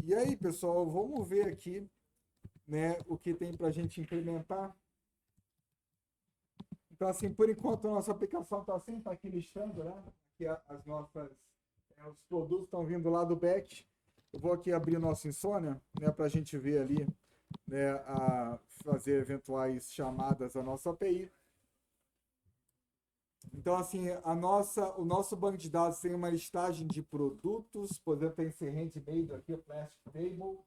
E aí, pessoal, vamos ver aqui, né, o que tem para a gente implementar. Então, assim, por enquanto a nossa aplicação está assim, está aqui listando, né? Aqui as nossas, os produtos estão vindo lá do back. Eu vou aqui abrir o nosso Insônia, né, para a gente ver ali, né, fazer eventuais chamadas à nossa API. Então, assim, o nosso banco de dados tem uma listagem de produtos, por exemplo, tem esse handmade aqui, o Plastic Table,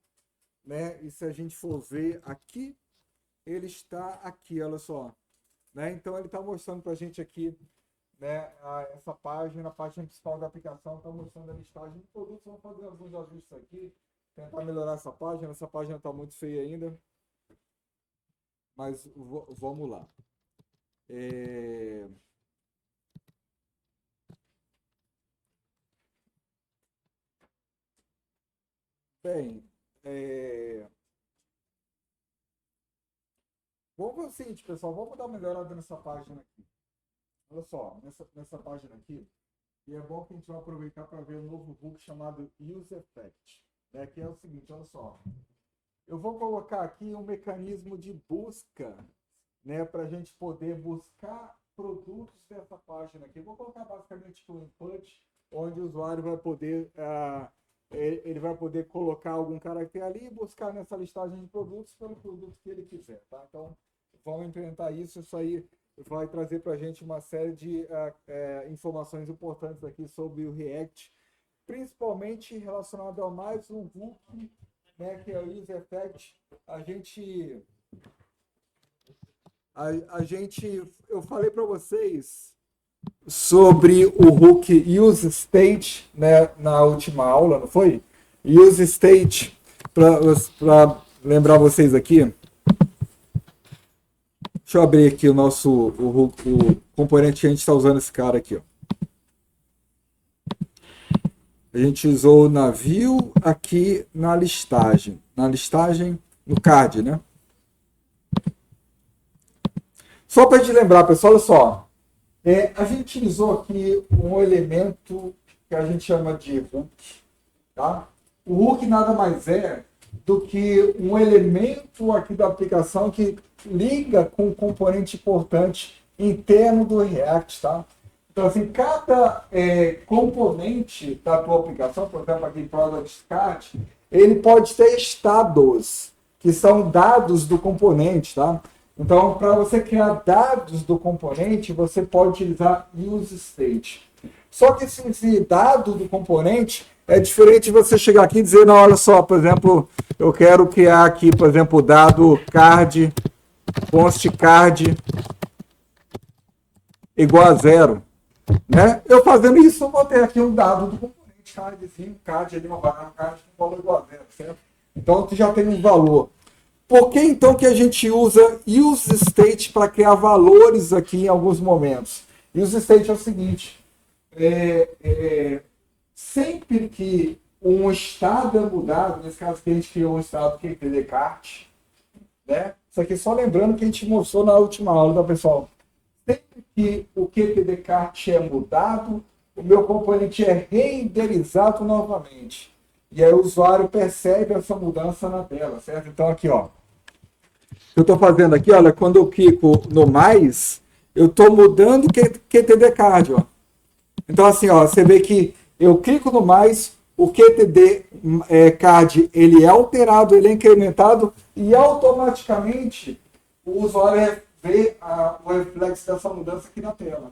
né? E se a gente for ver aqui, ele está aqui, olha só, né? Então ele está mostrando para a gente aqui, né? Essa página, a página principal da aplicação está mostrando a listagem de produtos. Vamos fazer alguns ajustes aqui, tentar melhorar essa página. Essa página está muito feia ainda, mas vamos lá. Bem, vamos fazer o seguinte, pessoal, vamos dar uma melhorada nessa página aqui. Olha só, nessa página aqui, e é bom que a gente vai aproveitar para ver um novo book chamado Use Effect, né? Que é o seguinte, olha só. Eu vou colocar aqui um mecanismo de busca, né? Para a gente poder buscar produtos dessa página aqui. Eu vou colocar basicamente um input, onde o usuário vai poder, ele vai poder colocar algum caractere ali e buscar nessa listagem de produtos pelo produto que ele quiser, tá? Então, vamos implementar isso. Isso aí vai trazer para a gente uma série de informações importantes aqui sobre o React, principalmente relacionado a mais um hook, né, que é o Use Effect. Eu falei para vocês sobre o hook Use State, né, na última aula, não foi? Use State, para lembrar vocês aqui. Deixa eu abrir aqui o componente que a gente está usando, esse cara aqui, ó. A gente usou o navio aqui na listagem, no card, né? Só para te lembrar, pessoal, olha só. A gente utilizou aqui um elemento que a gente chama de hook, tá? O hook nada mais é do que um elemento aqui da aplicação que liga com um componente importante interno do React, tá? Então, assim, cada componente da tua aplicação, por exemplo, aqui Product Card, ele pode ter estados, que são dados do componente, tá? Então, para você criar dados do componente, você pode utilizar useState. Só que esse dado do componente é diferente de você chegar aqui e dizer, não, olha só, por exemplo, eu quero criar aqui, por exemplo, o dado card, const card igual a 0. Né? Eu fazendo isso, eu vou ter aqui um dado do componente card ali, uma barra card com valor igual a 0, certo? Então, tu já tem um valor. Por que então que a gente usa useState para criar valores aqui em alguns momentos? UseState é o seguinte, sempre que um estado é mudado, nesse caso aqui a gente criou um estado que é TDCart, né? Isso aqui só lembrando que a gente mostrou na última aula, tá, pessoal? Sempre que o QTDCart é mudado, o meu componente é renderizado novamente. E aí o usuário percebe essa mudança na tela, certo? Então aqui, ó. Eu estou fazendo aqui, olha, quando eu clico no mais, eu estou mudando o QTDCard, ó. Então assim, ó, você vê que eu clico no mais, o QTDCard, ele é alterado, ele é incrementado e automaticamente o usuário vê o reflexo dessa mudança aqui na tela.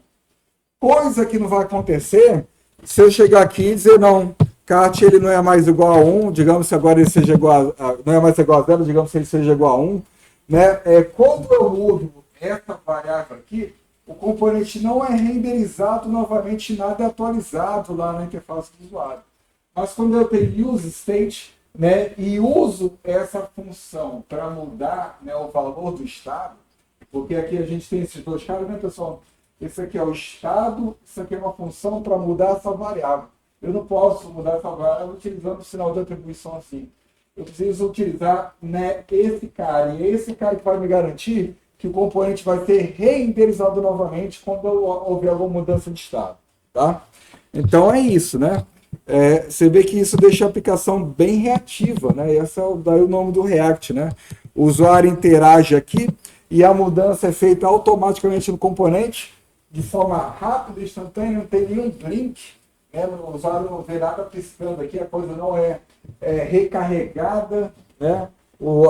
Coisa que não vai acontecer se eu chegar aqui e dizer, não, cart ele não é mais igual a 1, digamos se agora ele seja igual não é mais igual a 0, digamos se ele seja igual a 1. Né? Quando eu mudo essa variável aqui, o componente não é renderizado novamente, nada é atualizado lá na interface do usuário. Mas quando eu tenho useState, né, e uso essa função para mudar, né, o valor do estado, porque aqui a gente tem esses dois caras, né, pessoal? Esse aqui é o estado, isso aqui é uma função para mudar essa variável. Eu não posso mudar essa variável utilizando o sinal de atribuição assim. Eu preciso utilizar, né, esse cara. E é esse cara que vai me garantir que o componente vai ser renderizado novamente quando houver alguma mudança de estado. Tá? Então é isso, né? você vê que isso deixa a aplicação bem reativa, né? Esse é daí o nome do React, né? O usuário interage aqui e a mudança é feita automaticamente no componente de forma rápida e instantânea, não tem nenhum blink, né? O usuário não vê nada piscando aqui, a coisa não é recarregada, né?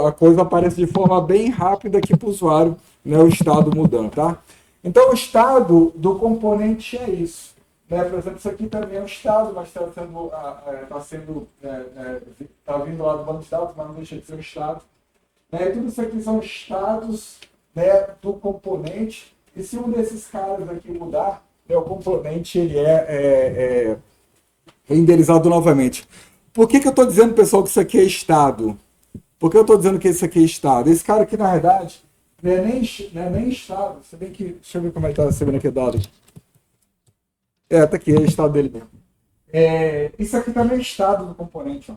A coisa aparece de forma bem rápida aqui para o usuário, né? O estado mudando, tá? Então, o estado do componente é isso. Né? Por exemplo, isso aqui também é um estado, mas está vindo lá do banco de dados, mas não deixa de ser um estado. Né? Tudo isso aqui são estados, né, do componente. E se um desses caras aqui mudar, né, o componente ele é renderizado novamente. Por que eu estou dizendo, pessoal, que isso aqui é estado? Por que eu estou dizendo que isso aqui é estado? Esse cara aqui, na verdade, não é nem estado. Se bem que, deixa eu ver como é que está recebendo aqui o dado. Tá aqui, é o estado dele mesmo. Isso aqui também é estado do componente. Ó.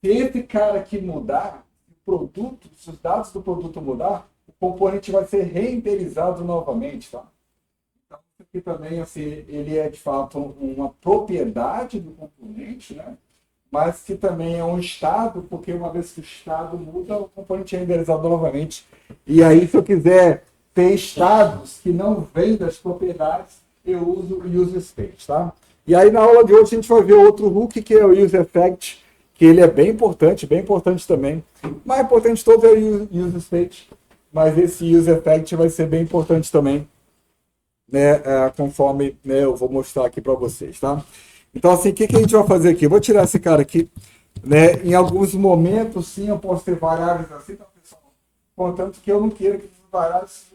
Se esse cara aqui mudar, se os dados do produto mudar, o componente vai ser renderizado novamente. Tá? Então, isso aqui também, assim, ele é de fato uma propriedade do componente, né? Mas que também é um estado, porque uma vez que o estado muda, o componente é renderizado novamente. E aí, se eu quiser ter estados que não vêm das propriedades, eu uso o use state, tá? E aí, na aula de hoje, a gente vai ver outro hook, que é o use effect, que ele é bem importante também. O mais importante de todos é o use state, mas esse use effect vai ser bem importante também, né? Conforme, né, eu vou mostrar aqui para vocês, tá? Então, assim, o que a gente vai fazer aqui? Eu vou tirar esse cara aqui, né? Em alguns momentos, sim, eu posso ter variáveis assim, tá, pessoal? Contanto que eu não queira que essas variáveis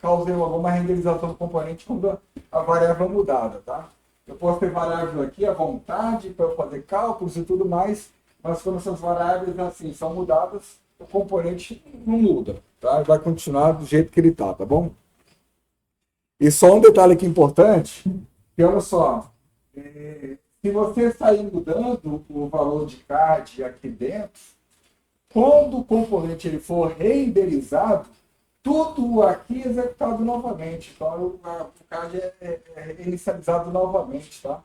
causem alguma renderização do componente quando a variável é mudada, tá? Eu posso ter variáveis aqui à vontade para eu fazer cálculos e tudo mais, mas quando essas variáveis, assim, são mudadas, o componente não muda, tá? Vai continuar do jeito que ele tá bom? E só um detalhe aqui importante, que olha só, se você sair mudando o valor de CAD aqui dentro, quando o componente ele for renderizado, tudo aqui é executado novamente. Então, o CAD é inicializado novamente. Tá?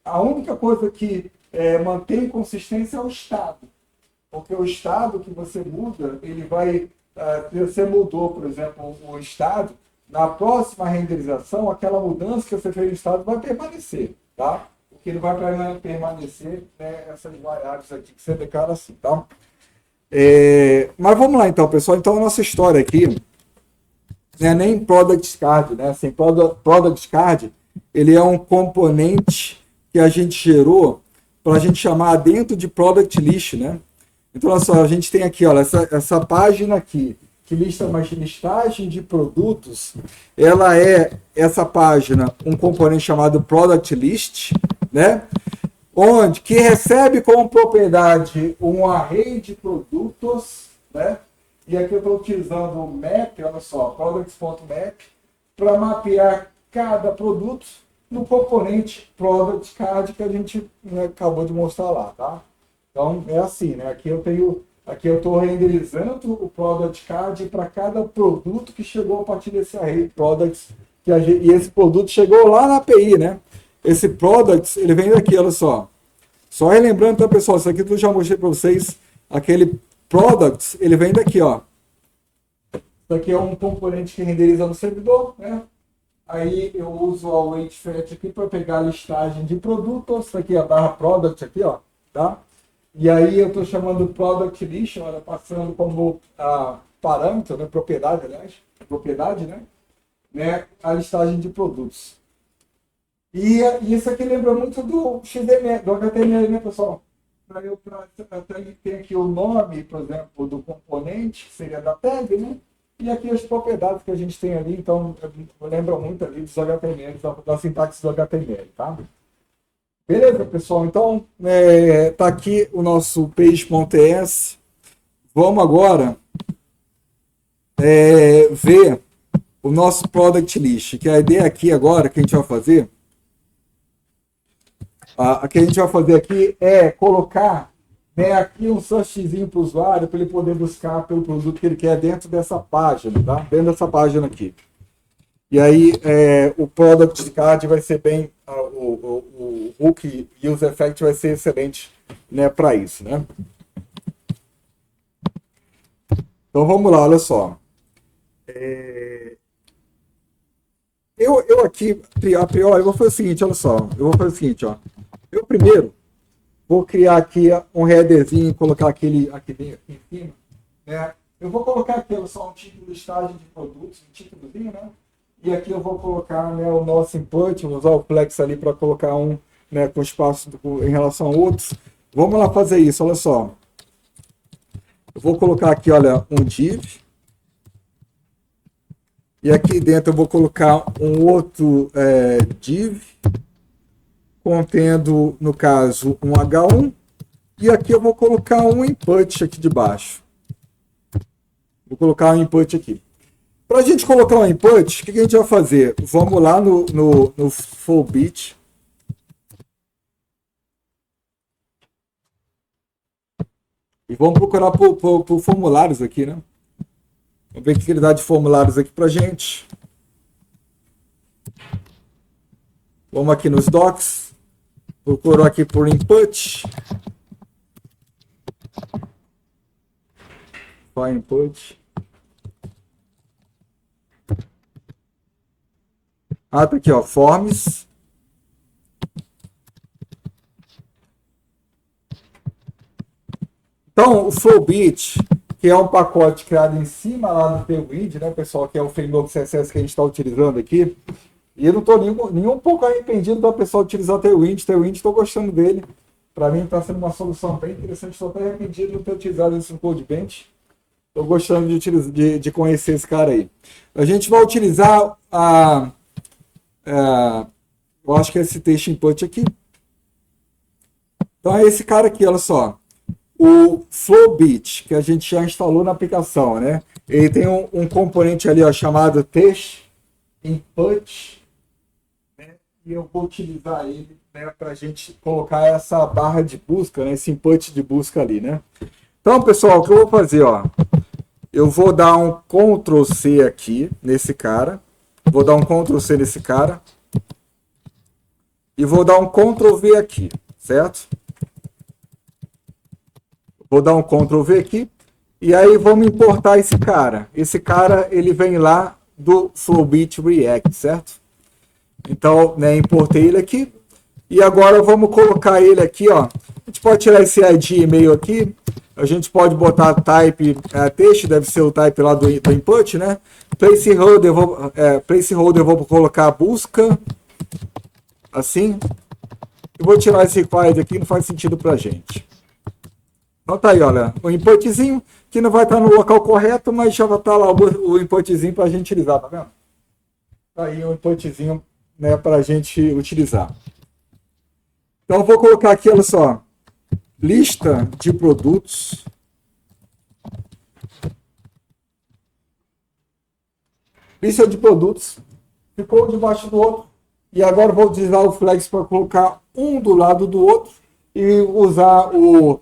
A única coisa que mantém consistência é o estado. Porque o estado que você muda, ele vai... se você mudou, por exemplo, o estado, na próxima renderização, aquela mudança que você fez no estado vai permanecer. Tá? O que não vai permanecer, né, essas variáveis aqui que você declara assim, tá? Mas vamos lá então, pessoal. Então, a nossa história aqui não é nem Product Card, né? Assim, Product Card, ele é um componente que a gente gerou para a gente chamar dentro de Product List, né? Então, olha só, a gente tem aqui, olha, essa página aqui, que lista uma listagem de produtos, ela essa página, um componente chamado Product List, né? Que recebe como propriedade um array de produtos, né? E aqui eu estou utilizando o map, olha só, products.map, para mapear cada produto no componente Product Card que a gente, né, acabou de mostrar lá, tá? Então é assim, né? Aqui eu estou renderizando o Product Card para cada produto que chegou a partir desse array Products, e esse produto chegou lá na API, né? Esse Products, ele vem daqui, olha só. Só relembrando, então, pessoal, isso aqui eu já mostrei para vocês, aquele Products, ele vem daqui, ó. Isso aqui é um componente que renderiza no servidor, né? Aí eu uso o await fetch aqui para pegar a listagem de produtos, isso aqui é a barra Product aqui, ó, tá? E aí eu estou chamando Product List, olha, passando como parâmetro, né? Propriedade, aliás, né? A listagem de produtos. E isso aqui lembra muito do XML, do HTML, né, pessoal? Tem aqui o nome, por exemplo, do componente, que seria da tag, né? E aqui as propriedades que a gente tem ali, então lembra muito ali dos HTML, da sintaxe do HTML, tá? Beleza, pessoal? Então, tá aqui o nosso page.ts. Vamos agora ver o nosso product list, que a ideia aqui agora que a gente vai fazer, o que a gente vai fazer aqui é colocar, né, aqui um searchzinho para o usuário, para ele poder buscar pelo produto que ele quer dentro dessa página, tá? Dentro dessa página aqui. E aí o Product Card vai ser bem, o Hook User Effect vai ser excelente, né, para isso, né? Então vamos lá, olha só. Eu aqui, a priori, eu vou fazer o seguinte, olha só. Eu vou fazer o seguinte, ó. Eu primeiro vou criar aqui um headerzinho e colocar aquele aqui em cima, né? Eu vou colocar aqui só um título listagem de produtos, um títulozinho, né? E aqui eu vou colocar, né, o nosso input, vou usar o Flex ali para colocar um, né, com espaço em relação a outros. Vamos lá fazer isso, olha só. Eu vou colocar aqui, olha, um div. E aqui dentro eu vou colocar um outro div, contendo, no caso, um H1. E aqui eu vou colocar um input aqui de baixo. Vou colocar um input aqui. Para a gente colocar um input, o que a gente vai fazer? Vamos lá no Flowbit. E vamos procurar por formulários aqui, né? Vamos ver o que ele dá de formulários aqui para gente. Vamos aqui nos docs. Procurou aqui por input. Vai input. Ah, tá aqui, ó, forms. Então, o Flowbit, que é um pacote criado em cima lá do Tailwind, né, pessoal, que é o framework CSS que a gente está utilizando aqui. E eu não estou nem um pouco arrependido da pessoa utilizar o Tailwind. Tailwind, estou gostando dele. Para mim, está sendo uma solução bem interessante. Estou até arrependido de não ter utilizado isso no CodeBench. Estou gostando de conhecer esse cara aí. A gente vai utilizar eu acho que é esse text input aqui. Então é esse cara aqui, olha só. O Flowbit, que a gente já instalou na aplicação, né? Ele tem um componente ali, ó, chamado text input, né? E eu vou utilizar ele, né, para a gente colocar essa barra de busca, né? Esse input de busca ali, né? Então, pessoal, o que eu vou fazer, ó? Eu vou dar um Ctrl C aqui nesse cara. Vou dar um Ctrl C nesse cara. E vou dar um Ctrl V aqui, certo? Vou dar um Ctrl V aqui. E aí vamos importar esse cara. Esse cara, ele vem lá do Flowbit React, certo? Então, né, importei ele aqui. E agora vamos colocar ele aqui, ó. A gente pode tirar esse ID e-mail aqui. A gente pode botar type text, deve ser o type lá do input, né? Placeholder, eu vou colocar busca. Assim. Eu vou tirar esse required aqui, não faz sentido pra gente. Então tá aí, olha, o inputzinho, que não vai estar no local correto, mas já vai estar lá o inputzinho pra gente utilizar, tá vendo? Tá aí o inputzinho, né, pra gente utilizar. Então eu vou colocar aqui, olha só, lista de produtos. Lista de produtos. Ficou debaixo do outro. E agora eu vou utilizar o flex para colocar um do lado do outro e usar o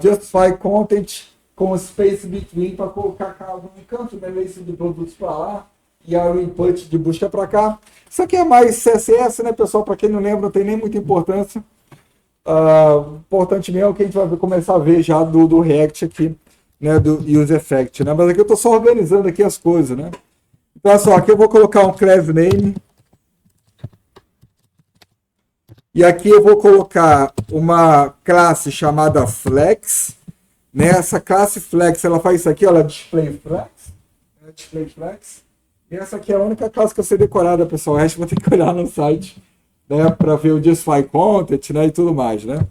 Justify Content com Space Between para colocar cada um canto, né, lista de produtos para lá e o input de busca para cá. Isso aqui é mais CSS, né, pessoal? Para quem não lembra, não tem nem muita importância. Importante mesmo é o que a gente vai começar a ver já do React aqui, né, do User Effect, né? Mas aqui eu estou só organizando aqui as coisas, né? Então, olha só, aqui eu vou colocar um class name. E aqui eu vou colocar uma classe chamada flex. Né? Essa classe flex, ela faz isso aqui, ela display flex. Né? Display flex. E essa aqui é a única classe que eu sei decorada, pessoal. O resto eu vou ter que olhar no site, né, para ver o Justify Content, né, e tudo mais, né?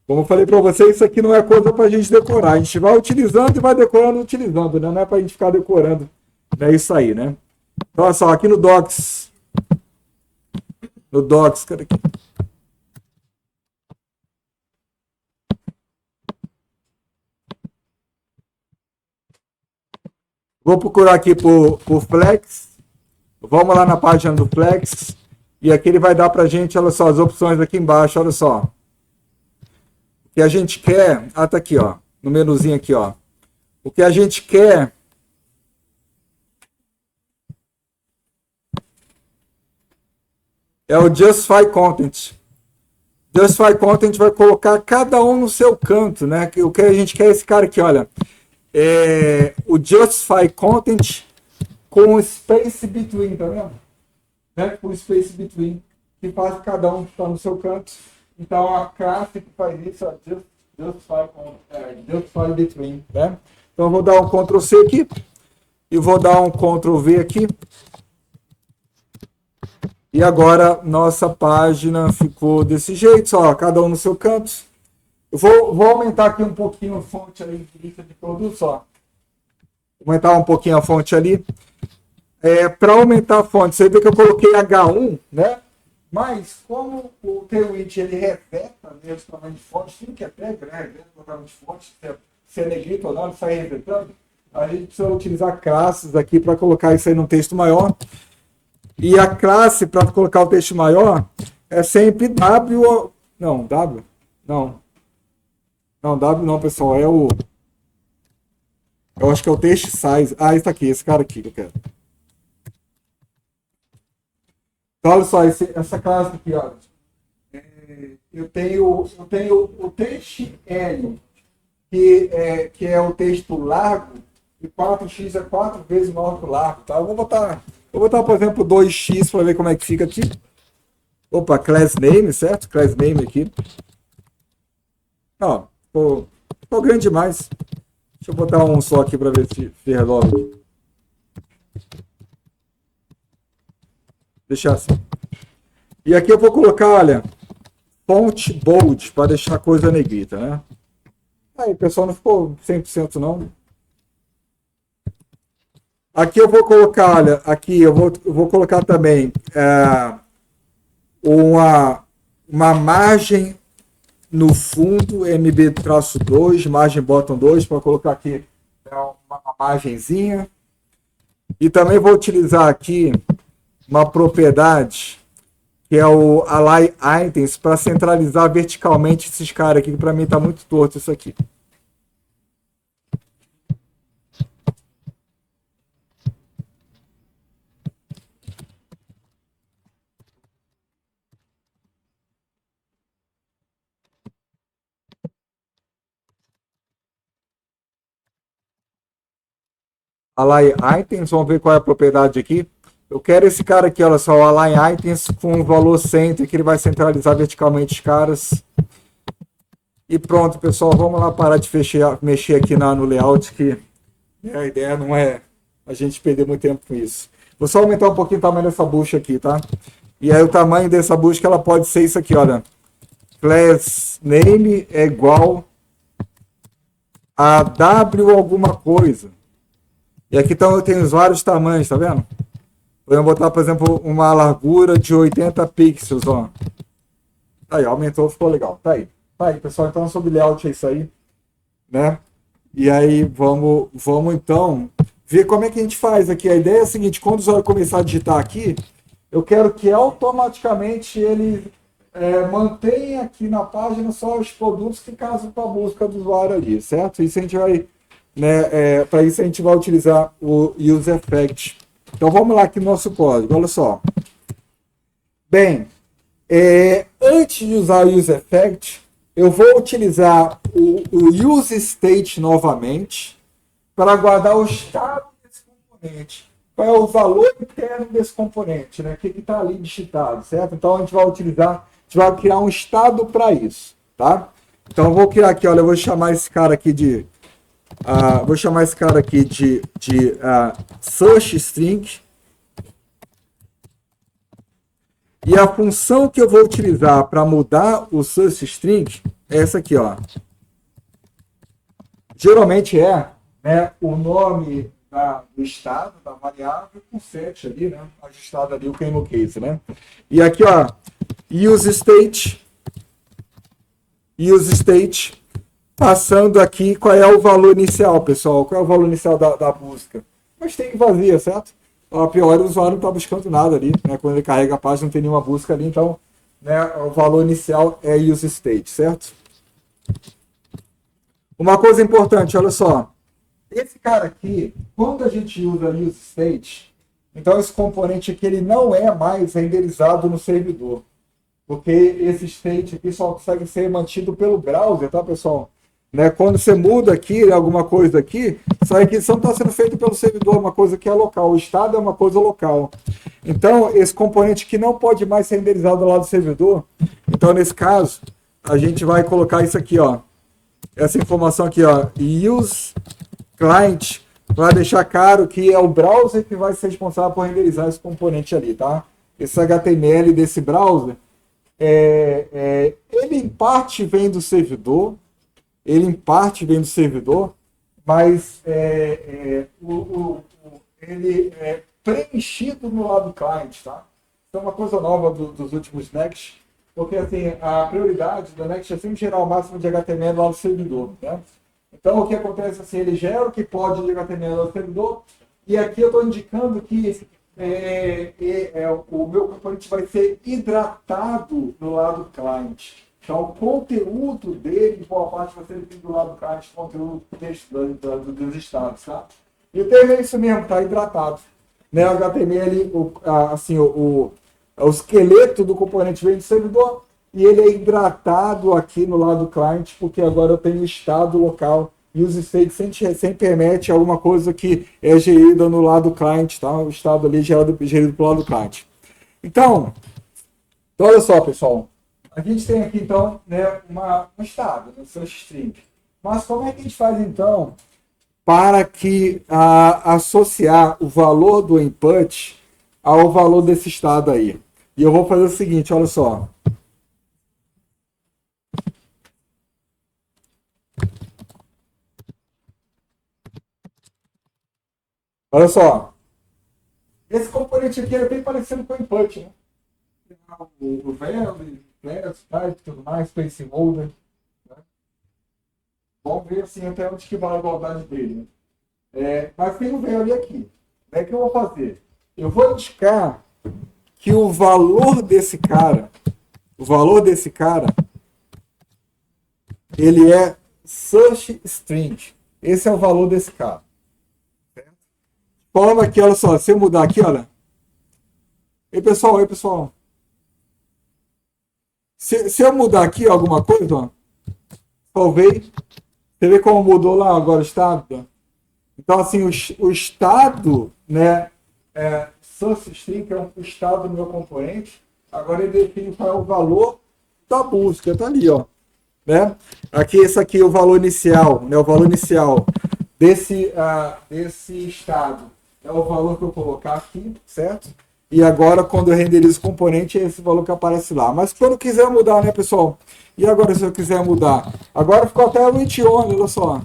Como eu falei para vocês, isso aqui não é coisa para a gente decorar. A gente vai utilizando e vai decorando utilizando, né? Não é para a gente ficar decorando. É isso aí, né? Então, olha só, aqui no Docs. No Docs, cadê aqui? Vou procurar aqui por Flex. Vamos lá na página do Flex. E aqui ele vai dar para a gente, olha só, as opções aqui embaixo, olha só. O que a gente quer... Ah, tá aqui, ó. No menuzinho aqui, ó. O que a gente quer É o Justify Content. Justify Content vai colocar cada um no seu canto, né? O que a gente quer é esse cara aqui, olha. O Justify Content com Space Between, tá vendo? Né? Com Space Between, que faz cada um que está no seu canto. Então a classe que faz isso é Justify Between, né? Então eu vou dar um Ctrl C aqui e vou dar um Ctrl V aqui. E agora nossa página ficou desse jeito, só cada um no seu canto. Eu vou aumentar aqui um pouquinho a fonte ali de lista de produtos, ó. Aumentar um pouquinho a fonte ali. Para aumentar a fonte, você vê que eu coloquei H1, né? Mas como o Twitch ele reseta mesmo o tamanho de fonte, tudo que é tag, né? Reseta o tamanho de fonte, se é negrito ou não, ele sai resetando. A gente precisa utilizar classes aqui para colocar isso aí num texto maior. E a classe para colocar o texto maior é sempre W. Não, W? Não. Não, W não, pessoal. Eu acho que é o text size. Ah, esse aqui, esse cara aqui que eu quero. Então, olha só, essa classe aqui, olha. Eu tenho o texto L, que é o texto largo, e 4x é 4 vezes maior que o largo, tá? Eu vou botar, por exemplo, 2x para ver como é que fica aqui. Opa, class name, certo? Class name aqui. Ó, ficou grande demais. Deixa eu botar um só aqui para ver se resolve. Deixar assim. E aqui eu vou colocar, olha, font bold para deixar a coisa negrita, né? Aí, pessoal, não ficou 100% não. Aqui eu vou colocar, olha, aqui eu vou colocar também uma margem no fundo, MB-2, margem bottom 2, para colocar aqui uma margenzinha. E também vou utilizar aqui uma propriedade que é o Align Items para centralizar verticalmente esses caras aqui, que para mim está muito torto isso aqui. Align Items, vamos ver qual é a propriedade aqui. Eu quero esse cara aqui, olha só, o Align Items com o valor center, que ele vai centralizar verticalmente os caras. E pronto, pessoal, vamos lá parar de mexer aqui no layout, que a ideia não é a gente perder muito tempo com isso. Vou só aumentar um pouquinho o tamanho dessa bucha aqui, tá? E aí o tamanho dessa bucha, ela pode ser isso aqui, olha. Class name é igual a W alguma coisa. E aqui então eu tenho vários tamanhos, tá vendo? Podemos botar, por exemplo, uma largura de 80 pixels, ó. Aí, aumentou, ficou legal. Tá aí, pessoal. Então, sobre layout é isso aí, né? E aí, vamos então ver como é que a gente faz aqui. A ideia é a seguinte: quando o usuário começar a digitar aqui, eu quero que automaticamente ele mantenha aqui na página só os produtos que casam com a busca do usuário ali, certo? Isso a gente vai, né? Para isso a gente vai utilizar o Use Effect. Então vamos lá aqui no nosso código, olha só. Bem, antes de usar o Use Effect, eu vou utilizar o Use State novamente para guardar o estado desse componente. Qual é o valor interno desse componente, né? O que está ali digitado, certo? Então a gente vai criar um estado para isso, tá? Então eu vou criar aqui, olha, eu vou chamar esse cara aqui de search string. E a função que eu vou utilizar para mudar o search string é essa aqui, ó. Geralmente né, o nome do estado, da variável, com set ali, né? Ajustado ali o camel case, né? E aqui, ó, use state, passando aqui qual é o valor inicial, pessoal. Qual é o valor inicial da busca? Mas tem vazia, certo? A priori o usuário não está buscando nada ali, né? Quando ele carrega a página não tem nenhuma busca ali, então, né, o valor inicial é use state, certo? Uma coisa importante, olha só. Esse cara aqui, quando a gente usa use state, Então, esse componente aqui ele não é mais renderizado no servidor, porque esse state aqui só consegue ser mantido pelo browser, tá, pessoal? Né? Quando você muda aqui, alguma coisa aqui, essa requisição está sendo feita pelo servidor, uma coisa que é local. O estado é uma coisa local. Então, esse componente que não pode mais ser renderizado lá do servidor, então, nesse caso, a gente vai colocar isso aqui, ó. Essa informação aqui, ó. Use client, para deixar claro que é o browser que vai ser responsável por renderizar esse componente ali, tá? Esse HTML desse browser, ele em parte vem do servidor, mas ele é preenchido no lado do cliente, tá? Então, uma coisa nova dos últimos Next, porque assim, a prioridade do Next é sempre gerar o máximo de HTML lá no servidor, né? Então, o que acontece assim, ele gera o que pode de HTML lá no servidor, e aqui eu estou indicando que o meu componente vai ser hidratado no lado do cliente. Então, o conteúdo dele, boa parte, vai ser do lado do cliente, conteúdo dos estados, tá? E o termo é isso mesmo, tá hidratado. Né? O HTML, o esqueleto do componente vem do servidor e ele é hidratado aqui no lado do cliente, porque agora eu tenho o estado local e os states sempre permite alguma coisa que é gerida no lado do cliente, tá? O estado ali gerido pelo lado do cliente. Então, olha só, pessoal. A gente tem aqui, então, né, um estado, um search string. Mas como é que a gente faz, então, para que associar o valor do input ao valor desse estado aí? E eu vou fazer o seguinte, olha só. Olha só. Esse componente aqui é bem parecido com o input, né? O value, class, type, tudo mais, placeholder. Né? Vamos ver assim até onde que vai a igualdade dele. Né? Mas tem um value aqui. O que eu vou fazer? Eu vou indicar que o valor desse cara, ele é search string. Esse é o valor desse cara. Forma aqui, olha só, se eu mudar aqui, olha. Ei, pessoal. Se eu mudar aqui alguma coisa, ó, talvez, você vê como mudou lá agora o estado? Então, assim, o estado, né, source string, que é o estado do meu componente, agora ele define qual é o valor da busca, tá ali, ó. Né? Aqui, esse aqui é o valor inicial, né, o valor inicial desse estado é o valor que eu colocar aqui, certo? E agora, quando eu renderizo o componente, é esse valor que aparece lá. Mas quando eu quiser mudar, né, pessoal? E agora, se eu quiser mudar? Agora ficou até o it on, olha só.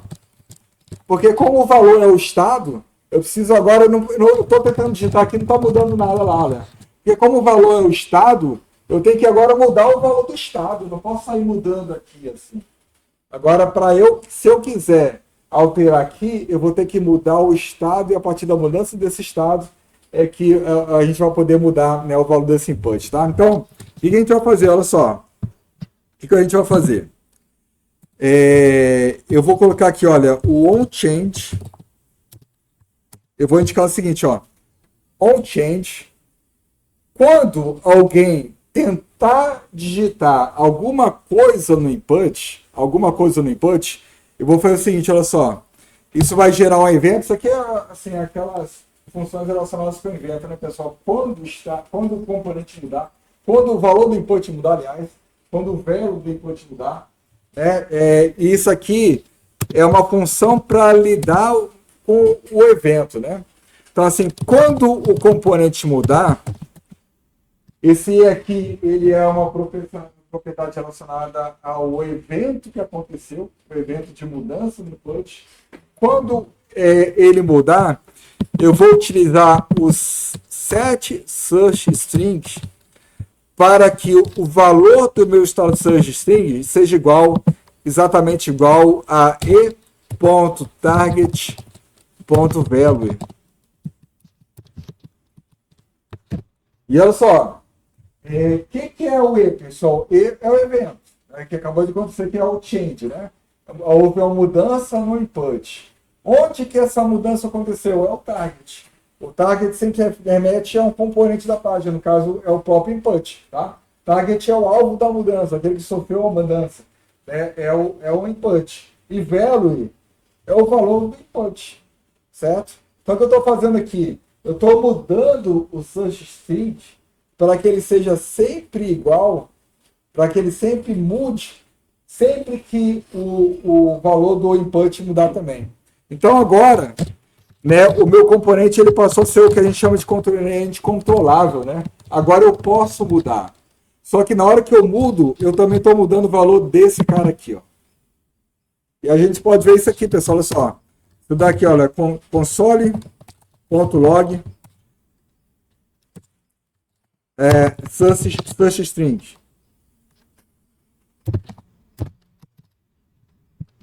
Porque como o valor é o estado, eu preciso agora, não estou tentando digitar aqui, não está mudando nada lá, né? Porque como o valor é o estado, eu tenho que agora mudar o valor do estado. Não posso sair mudando aqui, assim. Agora, se eu quiser alterar aqui, eu vou ter que mudar o estado, e a partir da mudança desse estado é que a gente vai poder mudar, né, o valor desse input, tá? Então, o que a gente vai fazer? Olha só. O que a gente vai fazer? Eu vou colocar aqui, olha, o onChange. Eu vou indicar o seguinte, ó. onChange. Quando alguém tentar digitar alguma coisa no input, eu vou fazer o seguinte, olha só. Isso vai gerar um evento. Isso aqui é assim, aquelas funções relacionadas com o evento, né, pessoal? Quando o componente mudar, quando o valor do input mudar, aliás, quando o valor do input mudar, né, isso aqui é uma função para lidar com o evento, né? Então, assim, quando o componente mudar, esse aqui, ele é uma propriedade relacionada ao evento que aconteceu, o evento de mudança no input. Quando ele mudar, eu vou utilizar os set search strings para que o valor do meu estado search string seja exatamente igual a e.target.value. E olha só, o que é o E, pessoal? E é o evento, né, que acabou de acontecer, que é o change, né? Houve uma mudança no input. Onde que essa mudança aconteceu? É o target. O target sempre remete a um componente da página, no caso é o próprio input, tá? Target é o alvo da mudança, aquele que sofreu a mudança, né? É o input. E value é o valor do input, certo? Então o que eu estou fazendo aqui? Eu estou mudando o search string para que ele seja sempre igual, para que ele sempre mude, sempre que o valor do input mudar também. Então agora, né, o meu componente ele passou a ser o que a gente chama de componente controlável, né? Agora eu posso mudar. Só que na hora que eu mudo, eu também estou mudando o valor desse cara aqui, ó. E a gente pode ver isso aqui, pessoal, olha só. Eu dar aqui, olha, console.log search string.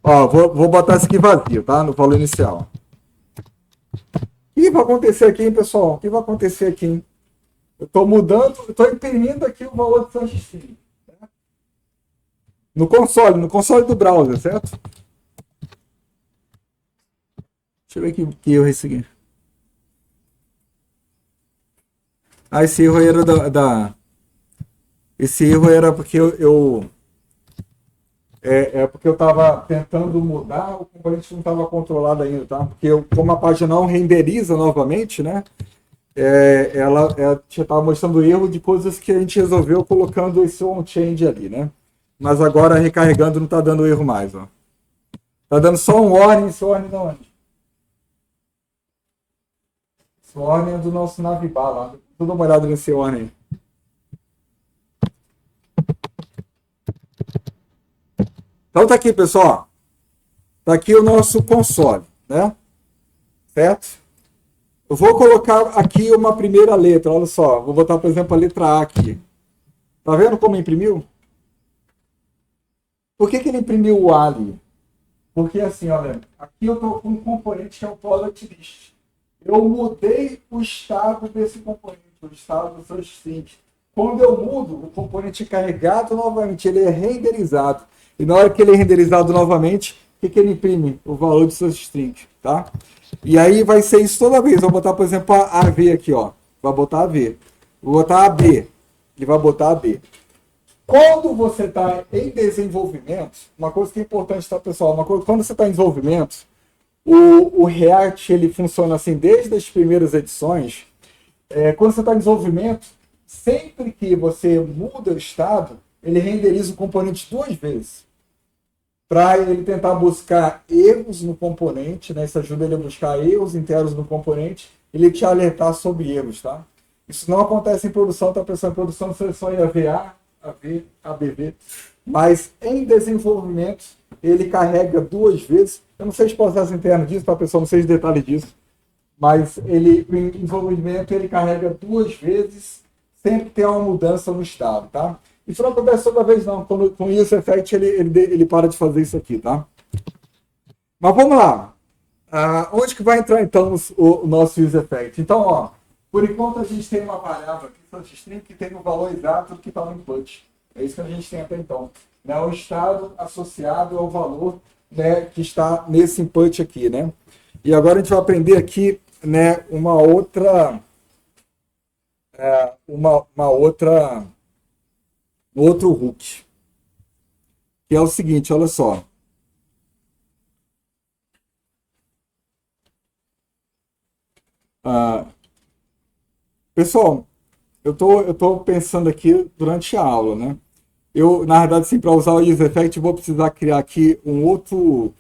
Ó, vou botar isso aqui vazio, tá? No valor inicial. O que vai acontecer aqui, hein, pessoal? O que vai acontecer aqui, hein? Eu estou mudando, eu estou imprimindo aqui o valor do search string. Né? No console do browser, certo? Deixa eu ver que erro é esse aqui. Ah, esse erro era esse erro era porque porque eu estava tentando mudar, o componente não estava controlado ainda, tá? Porque como a página não renderiza novamente, né? Ela estava mostrando erro de coisas que a gente resolveu colocando esse on-change ali, né? Mas agora recarregando não está dando erro mais, ó. Tá dando só um warning, esse warning de onde? Esse warning é do nosso Navibar lá. Vou dar uma olhada nesse warning. Então tá aqui, pessoal. Tá aqui o nosso console, né? Certo? Eu vou colocar aqui uma primeira letra, olha só. Vou botar, por exemplo, a letra A aqui. Tá vendo como imprimiu? Por que ele imprimiu o A ali? Porque assim, olha, aqui eu estou com um componente que é o product list. Eu mudei o estado desse componente, o estado do search string. Quando eu mudo, o componente é carregado novamente, ele é renderizado. E na hora que ele é renderizado novamente, o que ele imprime? O valor do search string, tá? E aí vai ser isso toda vez. Vou botar, por exemplo, a AV aqui, ó. Vai botar AV. Vou botar AB. Ele vai botar AB. Quando você está em desenvolvimento, uma coisa que é importante, tá, pessoal? Quando você está em desenvolvimento, o React ele funciona assim desde as primeiras edições. Quando você está em desenvolvimento, sempre que você muda o estado, ele renderiza o componente 2 vezes. Para ele tentar buscar erros no componente, né? Isso ajuda ele a buscar erros internos no componente, ele te alertar sobre erros, tá? Isso não acontece em produção, tá, pessoal? Em produção você só ia ver ABV, mas em desenvolvimento ele carrega 2 vezes. Eu não sei os processos internos disso, tá, pessoal? Não sei os detalhes disso, mas ele em desenvolvimento ele carrega 2 vezes, sempre tem uma mudança no estado, tá? Isso não acontece toda vez, não. Com o user effect, ele para de fazer isso aqui, tá? Mas vamos lá. Onde que vai entrar, então, o nosso user effect? Então, ó, por enquanto a gente tem uma variável aqui, search string, que tem o valor exato do que está no input. É isso que a gente tem até então. Né? O estado associado ao valor, né, que está nesse input aqui, né? E agora a gente vai aprender aqui, né, um outro hook, que é o seguinte, olha só. Pessoal, eu tô pensando aqui durante a aula, né? Na verdade, assim, para usar o user effect, eu vou precisar criar aqui um outro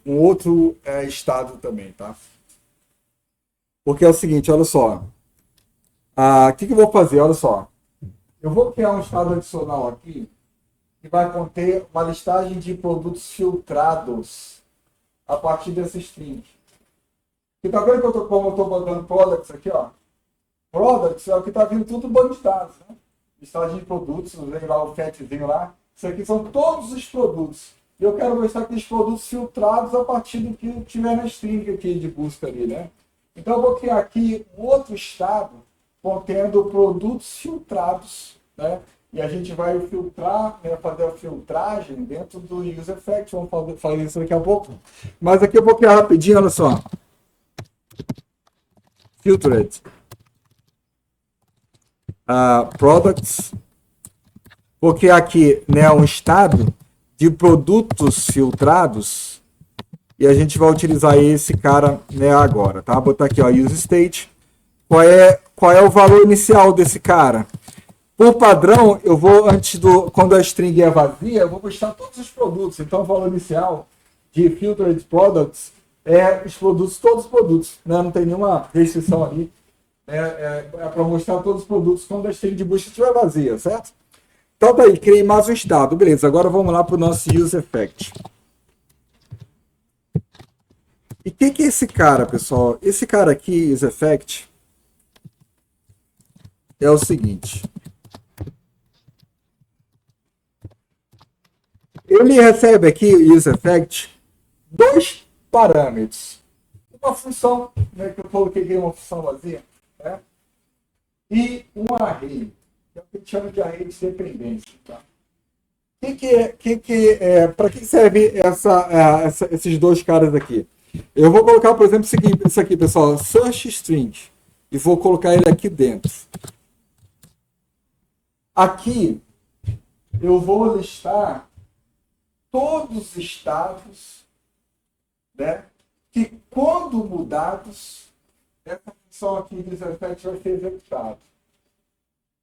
estado também, tá? Porque é o seguinte, olha só. O que eu vou fazer? Olha só. Eu vou criar um estado adicional aqui que vai conter uma listagem de produtos filtrados a partir dessa string. E tá vendo como eu estou botando products aqui, ó? Products é o que está vindo tudo no banco de dados, né? Listagem de produtos, vem lá o fatzinho lá. Isso aqui são todos os produtos. E eu quero mostrar aqueles produtos filtrados a partir do que tiver na string aqui de busca ali, né? Então eu vou criar aqui um outro estado contendo produtos filtrados, né? E a gente vai filtrar, né, fazer a filtragem dentro do user effect. Vamos fazer isso daqui a pouco. Mas aqui eu vou criar rapidinho, olha só. Filtered. products, porque aqui, né, é um estado de produtos filtrados, e a gente vai utilizar esse cara, né, agora, tá? Vou botar aqui, ó, use state. Qual é o valor inicial desse cara? Por padrão, eu vou, quando a string é vazia, eu vou buscar todos os produtos. Então, o valor inicial de filtered products é os produtos, todos os produtos, né? Não tem nenhuma restrição ali. É para mostrar todos os produtos quando a string de busca estiver vazia, certo? Então, tá aí, criei mais um estado. Beleza, agora vamos lá para o nosso use effect. E o que é esse cara, pessoal? Esse cara aqui, use effect, é o seguinte. Ele recebe aqui, use effect, dois parâmetros. Uma função, né, que eu coloquei aqui, uma função vazia, né? E um array, que é o que a gente chama de array de dependência. Tá? Para que serve esses dois caras aqui? Eu vou colocar, por exemplo, isso aqui, pessoal, search string, e vou colocar ele aqui dentro. Aqui, eu vou listar todos os estados, né, que quando mudados, essa função aqui de effect vai ser executada.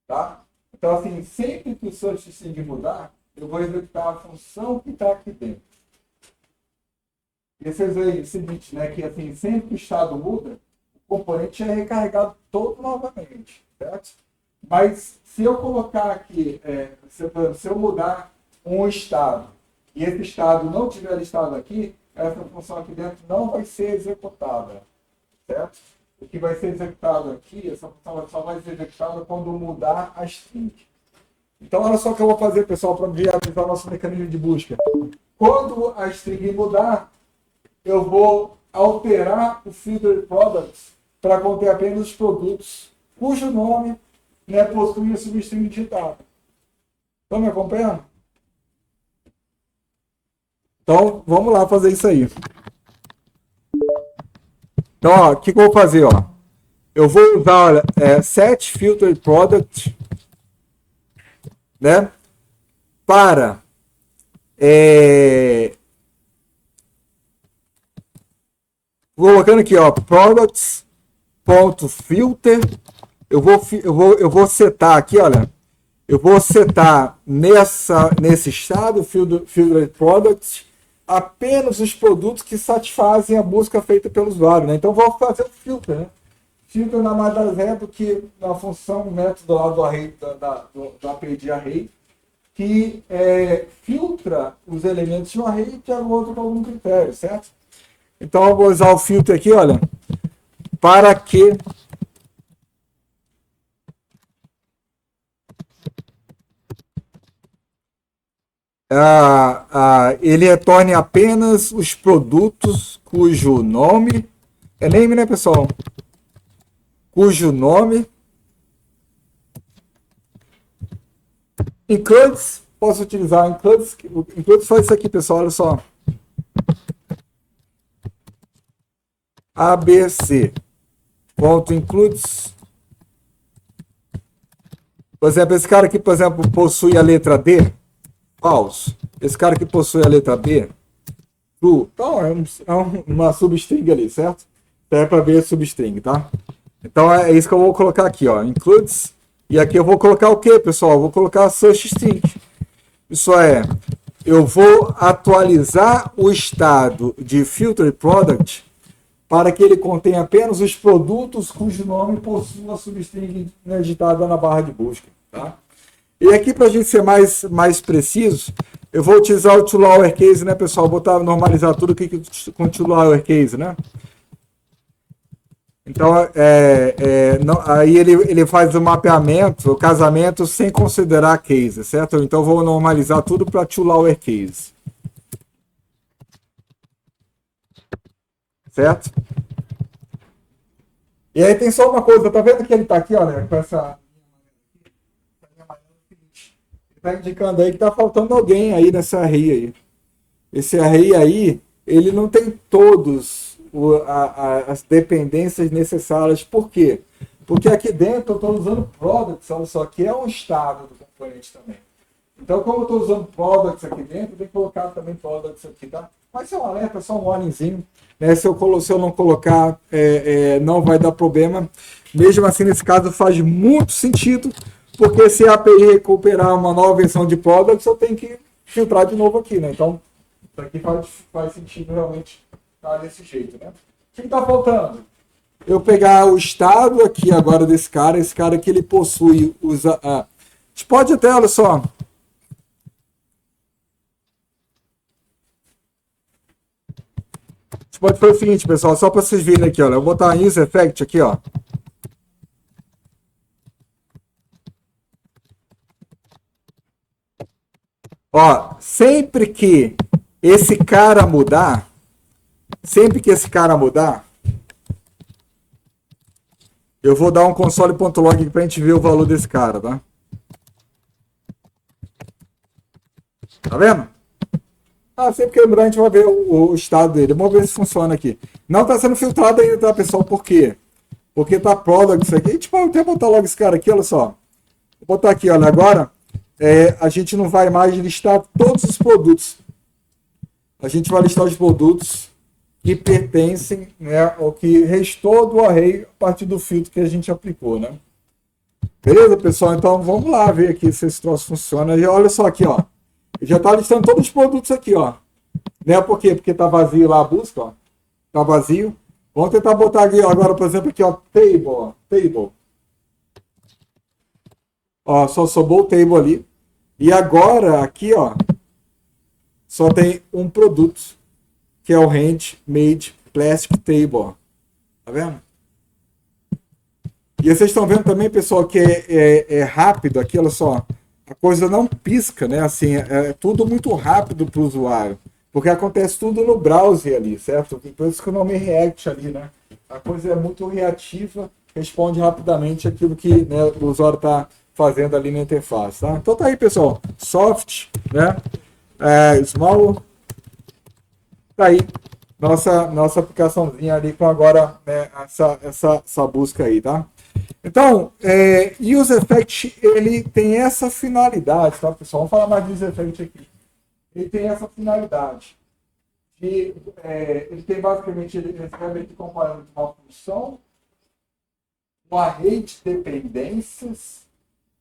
Tá? Então, assim, sempre que o search string mudar, eu vou executar a função que está aqui dentro. E vocês veem o seguinte, né, que assim, sempre que o estado muda, o componente é recarregado todo novamente, certo? Mas se eu colocar aqui, se eu mudar um estado, e esse estado não tiver listado aqui, essa função aqui dentro não vai ser executada, certo? O que vai ser executado aqui, essa função só vai ser executada quando mudar a string. Então, olha só o que eu vou fazer, pessoal, para viabilizar o nosso mecanismo de busca. Quando a string mudar, eu vou alterar o filter products para conter apenas os produtos cujo nome, né, possui a substring digitada. Estão me acompanhando? Então, vamos lá fazer isso aí. Então, ó, o que eu vou fazer? Ó? Eu vou usar, olha, set filter product, né, para vou colocando aqui, ó, products.filter. Eu vou setar aqui, olha. Eu vou setar nesse estado, filter products, apenas os produtos que satisfazem a busca feita pelo usuário, né? Então, vou fazer o filter, né? Filter nada mais é do que uma função, um método lá do array, do API de array, que filtra os elementos de um array de acordo com algum critério, certo? Então, eu vou usar o filter aqui, olha, para que ele retorne apenas os produtos cujo nome, name, né, pessoal? Cujo nome includes, posso utilizar includes faz isso aqui, pessoal, olha só. ABC ponto includes, por exemplo, esse cara aqui, por exemplo, possui a letra D, false. Esse cara que possui a letra B, true. Então é uma substring ali, certo? É para ver a substring, tá? Então é isso que eu vou colocar aqui, ó, includes. E aqui eu vou colocar o que, pessoal? Eu vou colocar search string. Isso eu vou atualizar o estado de filter product para que ele contenha apenas os produtos cujo nome possui a substring, né, digitada na barra de busca, tá? E aqui, para a gente ser mais preciso, eu vou utilizar o to lowercase, né, pessoal? Vou normalizar tudo aqui com to lowercase, né? Então, aí ele faz o mapeamento, o casamento, sem considerar case, certo? Então, vou normalizar tudo para to lowercase. Certo? E aí tem só uma coisa, tá vendo que ele tá aqui, olha, com essa... Está indicando aí que está faltando alguém aí nessa array aí. Esse array aí, ele não tem todos as dependências necessárias. Por quê? Porque aqui dentro eu estou usando products, olha só, que é um estado do componente também. Então, como eu estou usando products aqui dentro, eu tenho que colocar também products aqui, tá? Mas é um alerta, só um warningzinho. Né? Se eu não colocar, não vai dar problema. Mesmo assim, nesse caso, faz muito sentido, porque se a API recuperar uma nova versão de products, eu tenho que filtrar de novo aqui, né? Então, isso aqui faz sentido realmente estar desse jeito, né? O que está faltando? Eu pegar o estado aqui agora desse cara, esse cara aqui ele possui a gente pode até, olha só, a gente pode fazer o seguinte, pessoal, só para vocês verem aqui, olha, eu vou botar use effect aqui, ó. Ó, sempre que esse cara mudar, eu vou dar um console.log para a gente ver o valor desse cara, tá? Tá vendo? Sempre que lembrar, a gente vai ver o estado dele. Vamos ver se funciona aqui. Não está sendo filtrado ainda, tá, pessoal? Por quê? Porque tá product isso aqui. A gente pode até botar logo esse cara aqui, olha só. Vou botar aqui, olha. Agora, a gente não vai mais listar todos os produtos. A gente vai listar os produtos que pertencem, né, ao que restou do array a partir do filtro que a gente aplicou, né? Beleza, pessoal? Então, vamos lá ver aqui se esse troço funciona. E olha só aqui, ó. Já está listando todos os produtos aqui, ó. Né? Por quê? Porque tá vazio lá a busca, ó. Tá vazio. Vamos tentar botar aqui agora, por exemplo, aqui, ó, table, ó. Table. Ó, só sobrou o table ali. E agora, aqui, ó, só tem um produto, que é o Handmade Plastic Table, ó. Tá vendo? E vocês estão vendo também, pessoal, que é rápido aqui, olha só. A coisa não pisca, né? Assim, é tudo muito rápido para o usuário. Porque acontece tudo no browser ali, certo? Por isso que o nome é React ali, né? A coisa é muito reativa, responde rapidamente aquilo que, né, o usuário está fazendo ali na interface, tá? Então tá aí, pessoal. Soft, né? Small. Tá aí. Nossa aplicaçãozinha ali com agora, né, essa busca aí, tá? Então, Use Effect, ele tem essa finalidade, tá, pessoal? Vamos falar mais de Use Effect aqui. Ele tem essa finalidade de, ele tem basicamente, ele realmente comparando uma função, um array de dependências,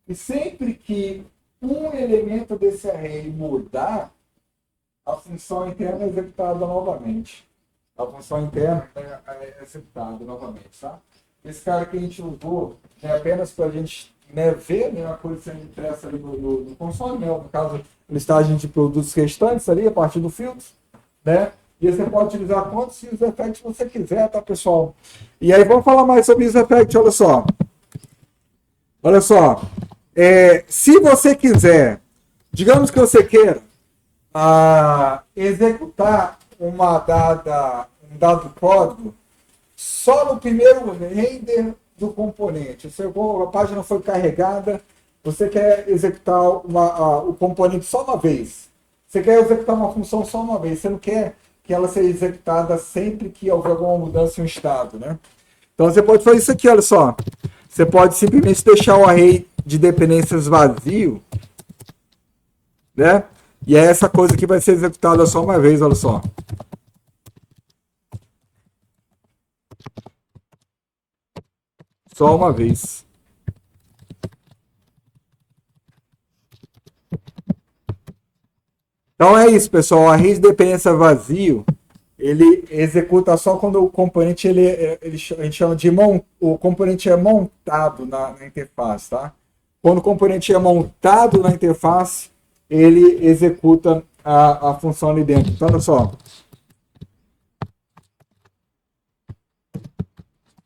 e sempre que um elemento desse array mudar, a função interna é executada novamente. A função interna é executada novamente, tá? Esse cara que a gente usou é apenas para a gente, né, ver, né, a coisa sendo impressa ali no console, né, no caso, listagem de produtos restantes ali, a partir do filtro, né? E você pode utilizar quantos use effects você quiser, tá, pessoal? E aí vamos falar mais sobre use effect, olha só. Olha só. Se você quiser, digamos que você queira executar um dado código só no primeiro render do componente. A página foi carregada, você quer executar o componente só uma vez. Você quer executar uma função só uma vez. Você não quer que ela seja executada sempre que houver alguma mudança em um estado, né? Então você pode fazer isso aqui, olha só. Você pode simplesmente deixar o array de dependências vazio, né? E é essa coisa que vai ser executada só uma vez, olha só. Só uma vez. Então é isso, pessoal. O array de dependência vazio, ele executa só quando o componente, a gente chama de o componente é montado na interface, tá? Quando o componente é montado na interface, ele executa a função ali dentro. Então, olha só.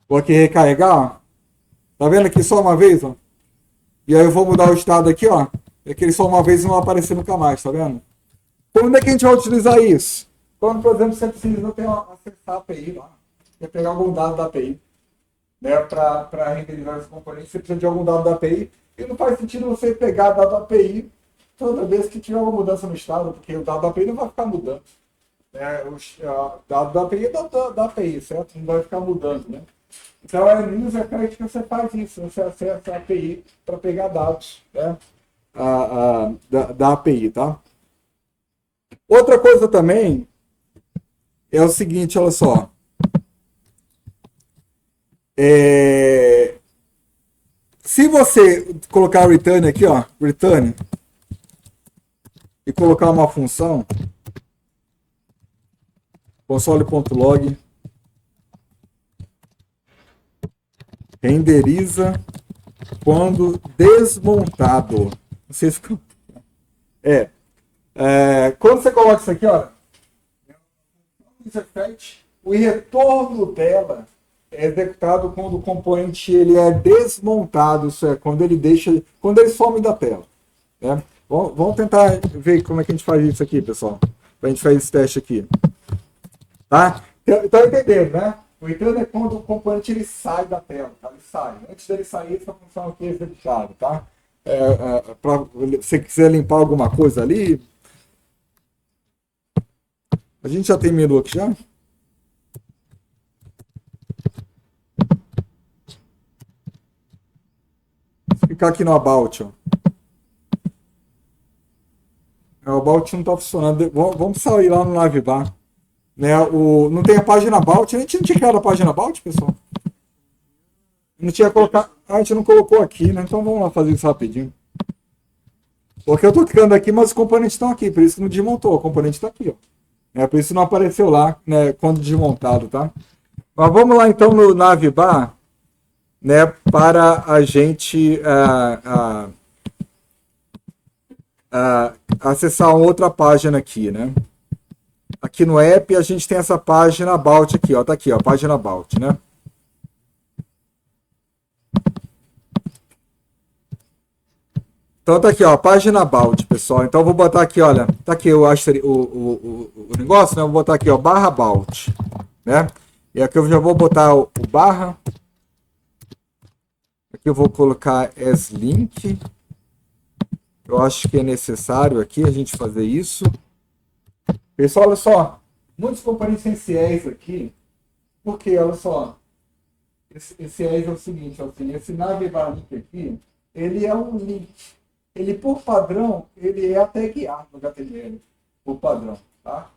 Vou aqui recarregar, ó. Tá vendo aqui só uma vez, ó? E aí eu vou mudar o estado aqui, ó. É que ele só uma vez não vai aparecer nunca mais, tá vendo? Como é que a gente vai utilizar isso? Quando, por exemplo, você precisa acessar a API lá. Quer pegar algum dado da API, né? Para renderizar esse componente, você precisa de algum dado da API. E não faz sentido você pegar dado da API toda vez que tiver uma mudança no estado, porque o dado da API não vai ficar mudando. Né? O dado da API é da API, certo? Não vai ficar mudando, né? Então é User Effect que você faz isso, você acessa a API para pegar dados, né? Da API, tá? Outra coisa também é o seguinte, olha só. Se você colocar return aqui, ó, return, e colocar uma função, console.log, renderiza quando desmontado. Não sei se... quando você coloca isso aqui, ó, o retorno dela é executado quando o componente ele é desmontado, isso é, quando ele some da tela. Né? Vamos tentar ver como é que a gente faz isso aqui, pessoal. A gente faz esse teste aqui. Tá? Então, entendendo, né? O return é quando o componente ele sai da tela, tá? Ele sai. Antes dele sair, essa função aqui é executada, tá? Se você quiser limpar alguma coisa ali, a gente já terminou aqui já? Vou ficar aqui no About, ó. O About não está funcionando. Vamos sair lá no Navibar. Né? Não tem a página About. A gente não tinha criado a página About, pessoal? Não tinha colocado. A gente não colocou aqui, né? Então vamos lá fazer isso rapidinho. Porque eu estou clicando aqui, mas os componentes estão aqui. Por isso que não desmontou. O componente está aqui, ó. Por isso não apareceu lá, né, quando desmontado, tá? Mas vamos lá então no Navibar, né, para a gente acessar outra página aqui, né? Aqui no app a gente tem essa página About aqui, ó, tá aqui, ó, página About, né? Então tá aqui, ó, página About, pessoal. Então eu vou botar aqui, olha, tá aqui o negócio, né? Eu vou botar aqui, ó, barra About, né? E aqui eu já vou botar o barra. Aqui eu vou colocar as link. Eu acho que é necessário aqui a gente fazer isso. Pessoal, olha só. Muitos componentes têm esse as aqui. Porque, olha só. Esse as é o seguinte, assim, esse navegar link aqui, ele é um link. Ele, por padrão, ele é tagueado no HTML. Por padrão, tá?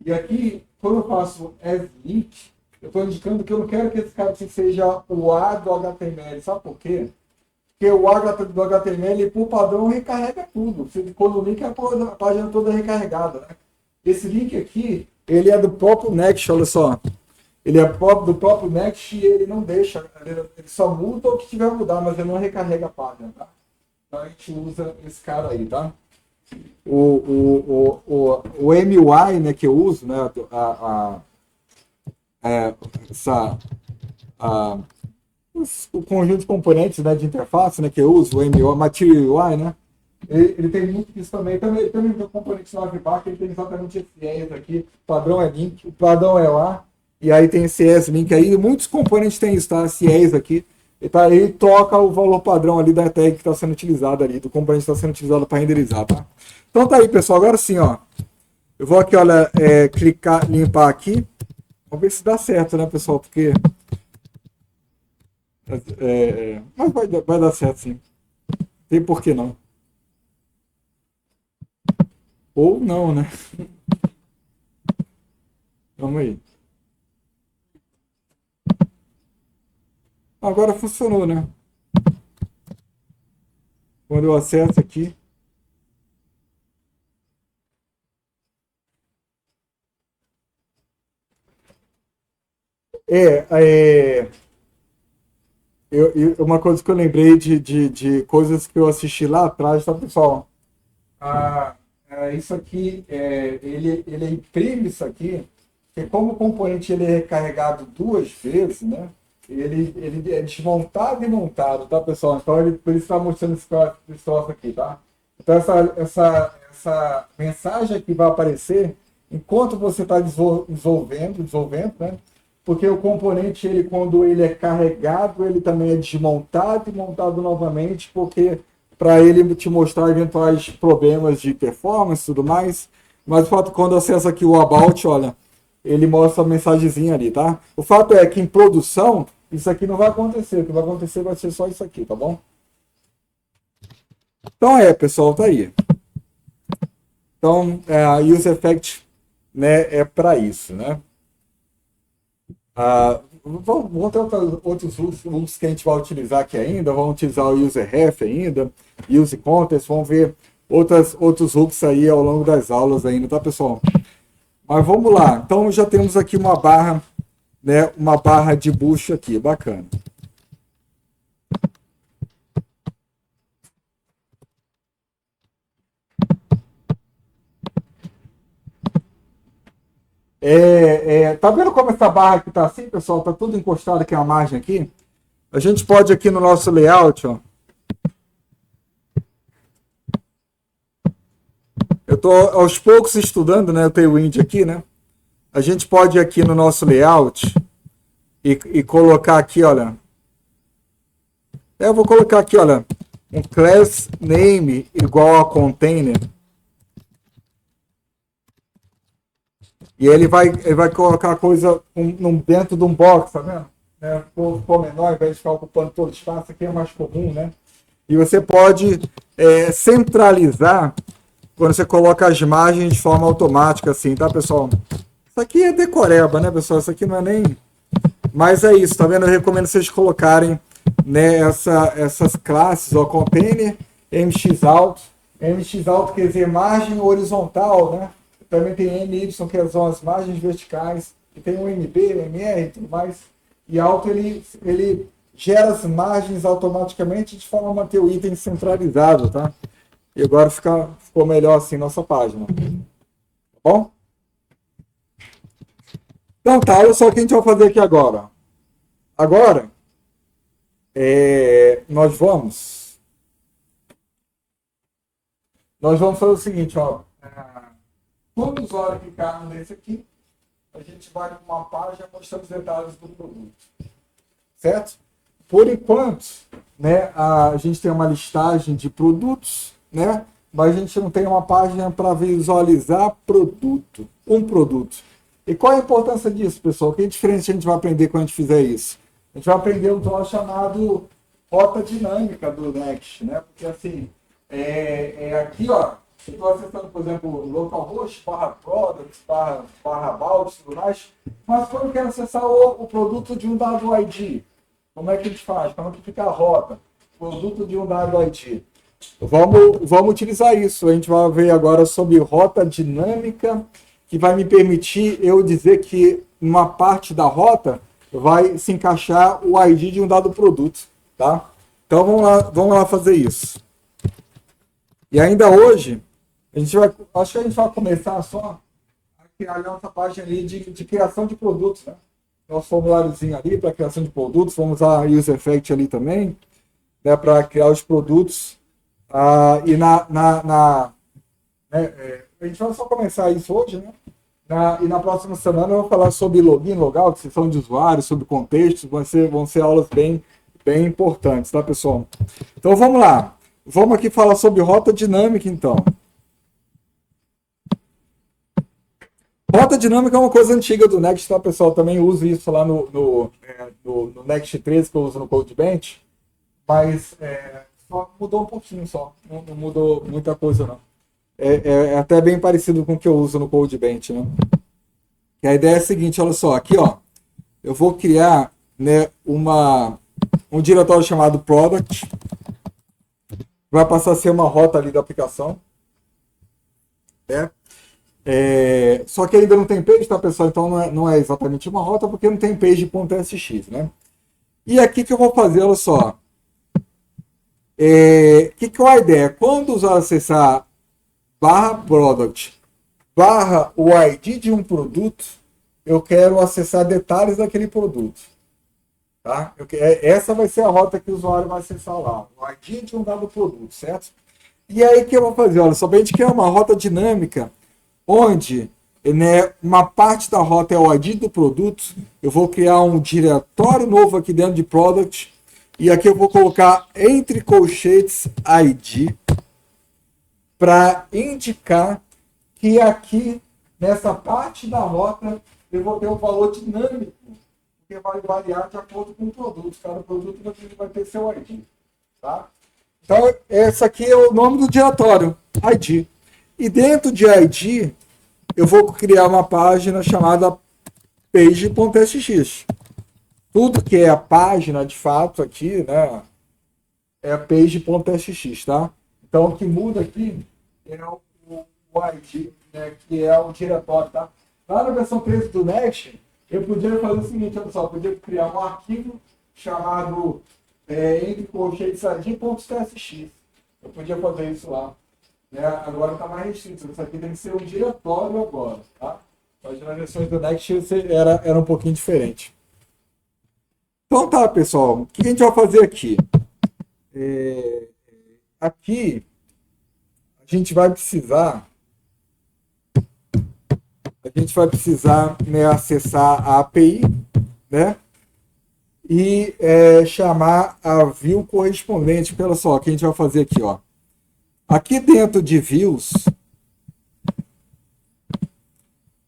E aqui, quando eu faço as link, eu estou indicando que eu não quero que esse cara seja o A do HTML. Sabe por quê? Porque o A do HTML, por padrão, recarrega tudo. Quando o link é a página toda recarregada, né? Esse link aqui, ele é do próprio Next, olha só. Ele é do próprio Next e ele não deixa, ele só muda o que tiver a mudar, mas ele não recarrega a página, tá? Então a gente usa esse cara aí, tá? O MUI, né, que eu uso, né, o conjunto de componentes, né, de interface, né, que eu uso, o MUI, Material UI, né? Ele tem muito disso também. Também tem componentes no Navibar, que ele tem exatamente esse as aqui. O padrão é link, o padrão é lá. E aí tem esse as link aí. Muitos componentes têm isso, tá? Esse as aqui. E tá aí, toca o valor padrão ali da tag que está sendo utilizado ali, do componente que está sendo utilizado para renderizar, tá? Então tá aí, pessoal. Agora sim, ó. Eu vou aqui, olha, clicar, limpar aqui. Vamos ver se dá certo, né, pessoal? Porque... mas vai dar certo, sim. Tem por que não. Ou não, né? Vamos aí. Agora funcionou, né? Quando eu acesso aqui. Uma coisa que eu lembrei de coisas que eu assisti lá atrás, tá, pessoal? Isso aqui, ele imprime isso aqui, porque como o componente ele é carregado duas vezes, né? Ele é desmontado e montado, tá, pessoal? Então, por isso está mostrando esse troço aqui, tá? Então, essa mensagem aqui vai aparecer enquanto você está desenvolvendo, né? Porque o componente, quando ele é carregado, ele também é desmontado e montado novamente, porque para ele te mostrar eventuais problemas de performance e tudo mais. Mas o fato, quando acessa aqui o About, olha, ele mostra a mensagenzinha ali, tá? O fato é que em produção, isso aqui não vai acontecer. O que vai acontecer vai ser só isso aqui, tá bom? Então pessoal, tá aí. Então, a Use Effect, né, é para isso, né? Vamos ter outros usos que a gente vai utilizar aqui ainda. Vamos utilizar o User Ref ainda, Use Context. Vamos ver outros hooks aí ao longo das aulas ainda, tá, pessoal? Mas vamos lá. Então, já temos aqui uma barra, né, uma barra de bucho aqui, bacana. Tá vendo como essa barra aqui tá assim, pessoal? Tá tudo encostado aqui na margem aqui. A gente pode aqui no nosso layout, ó. Eu tô aos poucos estudando, né, o Tailwind aqui, né? A gente pode aqui no nosso layout e colocar aqui, olha. Eu vou colocar aqui, olha, um class name igual a container. E ele vai colocar a coisa dentro de um box, tá vendo? For menor, ao invés de ficar ocupando todo o espaço, aqui é mais comum, né? E você pode centralizar quando você coloca as margens de forma automática, assim, tá, pessoal? Isso aqui é decoreba, né, pessoal? Isso aqui não é nem... Mas é isso, tá vendo? Eu recomendo vocês colocarem, né, essas classes, ó, container, mxalt. Mxalt quer dizer margem horizontal, né? Também tem MY, que são as margens verticais, e tem o MB, MR e tudo mais. E alto ele gera as margens automaticamente de forma a manter o item centralizado, tá? E agora ficou melhor assim nossa página. Tá bom? Então tá, olha só o que a gente vai fazer aqui agora. Agora, nós vamos fazer o seguinte, ó. Quando o usuário clicar nesse aqui, a gente vai para uma página mostrando os detalhes do produto. Certo? Por enquanto, né, a gente tem uma listagem de produtos, né, mas a gente não tem uma página para visualizar um produto. E qual a importância disso, pessoal? Que diferença a gente vai aprender quando a gente fizer isso? A gente vai aprender um troço chamado rota dinâmica do Next, né? Porque assim, aqui, ó, eu estou acessando, por exemplo, localhost, /products, /about, tudo mais, mas quando eu quero acessar o produto de um dado ID, como é que a gente faz? Como é que fica a rota? Produto de um dado ID. Vamos utilizar isso. A gente vai ver agora sobre rota dinâmica, que vai me permitir eu dizer que uma parte da rota vai se encaixar o ID de um dado produto, tá? Então vamos lá fazer isso. E ainda hoje, acho que a gente vai começar só a criar a nossa página ali de criação de produtos, né? Nosso formuláriozinho ali para criação de produtos, vamos usar a User Effect ali também, né, para criar os produtos. E a gente vai só começar isso hoje, né? E na próxima semana eu vou falar sobre login, logout, sessão de usuário, sobre contextos, vão ser aulas bem importantes, tá, pessoal? Então vamos lá. Vamos aqui falar sobre rota dinâmica, então. Rota dinâmica é uma coisa antiga do Next, tá, pessoal? Também uso isso lá no Next 13, que eu uso no CodeBench, mas só mudou um pouquinho só, não mudou muita coisa, não. É até bem parecido com o que eu uso no CodeBench, né? E a ideia é a seguinte, olha só, aqui, ó, eu vou criar, né, um diretório chamado Product, vai passar a ser uma rota ali da aplicação, né? Só que ainda não tem page, tá, pessoal? Então não é exatamente uma rota, porque não tem page.sx, né? E aqui que eu vou fazer, olha só. Que é a ideia? Quando o usuário acessar /product o ID de um produto, eu quero acessar detalhes daquele produto. Tá? Essa vai ser a rota que o usuário vai acessar lá. O ID de um dado produto, certo? E aí que eu vou fazer? Olha só, a gente criar uma rota dinâmica onde, né, uma parte da rota é o ID do produto, eu vou criar um diretório novo aqui dentro de Product, e aqui eu vou colocar entre colchetes ID, para indicar que aqui, nessa parte da rota, eu vou ter um valor dinâmico porque vai variar de acordo com o produto. Cada produto vai ter seu ID. Tá? Então, esse aqui é o nome do diretório, ID. E dentro de ID, eu vou criar uma página chamada page.sx. Tudo que é a página, de fato, aqui, né, é page.sx, tá? Então, o que muda aqui é o ID, né, que é o diretório, tá? Lá na versão 13 do Next, eu podia fazer o seguinte, olha só, eu podia criar um arquivo chamado entre colchetes ID.tsx. Eu podia fazer isso lá. Né? Agora está mais restrito. Isso aqui tem que ser um diretório agora, tá? Mas nas versões do Next era um pouquinho diferente. Então tá, pessoal. O que a gente vai fazer aqui? Aqui a gente vai precisar né, acessar a API, né? E chamar a view correspondente. Olha só, o que a gente vai fazer aqui, ó. Aqui dentro de views,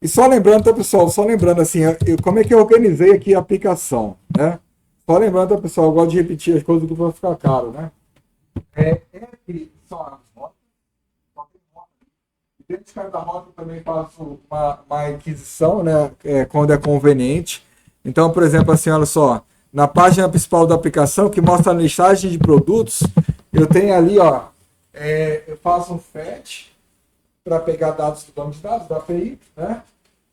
e só lembrando, tá, pessoal? Só lembrando assim, como é que eu organizei aqui a aplicação, né? Só lembrando, tá, pessoal? Eu gosto de repetir as coisas que vão ficar claro, né? Aqui são as rotas. Dentro de cada rota eu também faço uma aquisição, né? Quando é conveniente. Então, por exemplo, assim, olha só, na página principal da aplicação, que mostra a listagem de produtos, eu tenho ali, ó, eu faço um fetch para pegar dados do banco de dados, da API, né?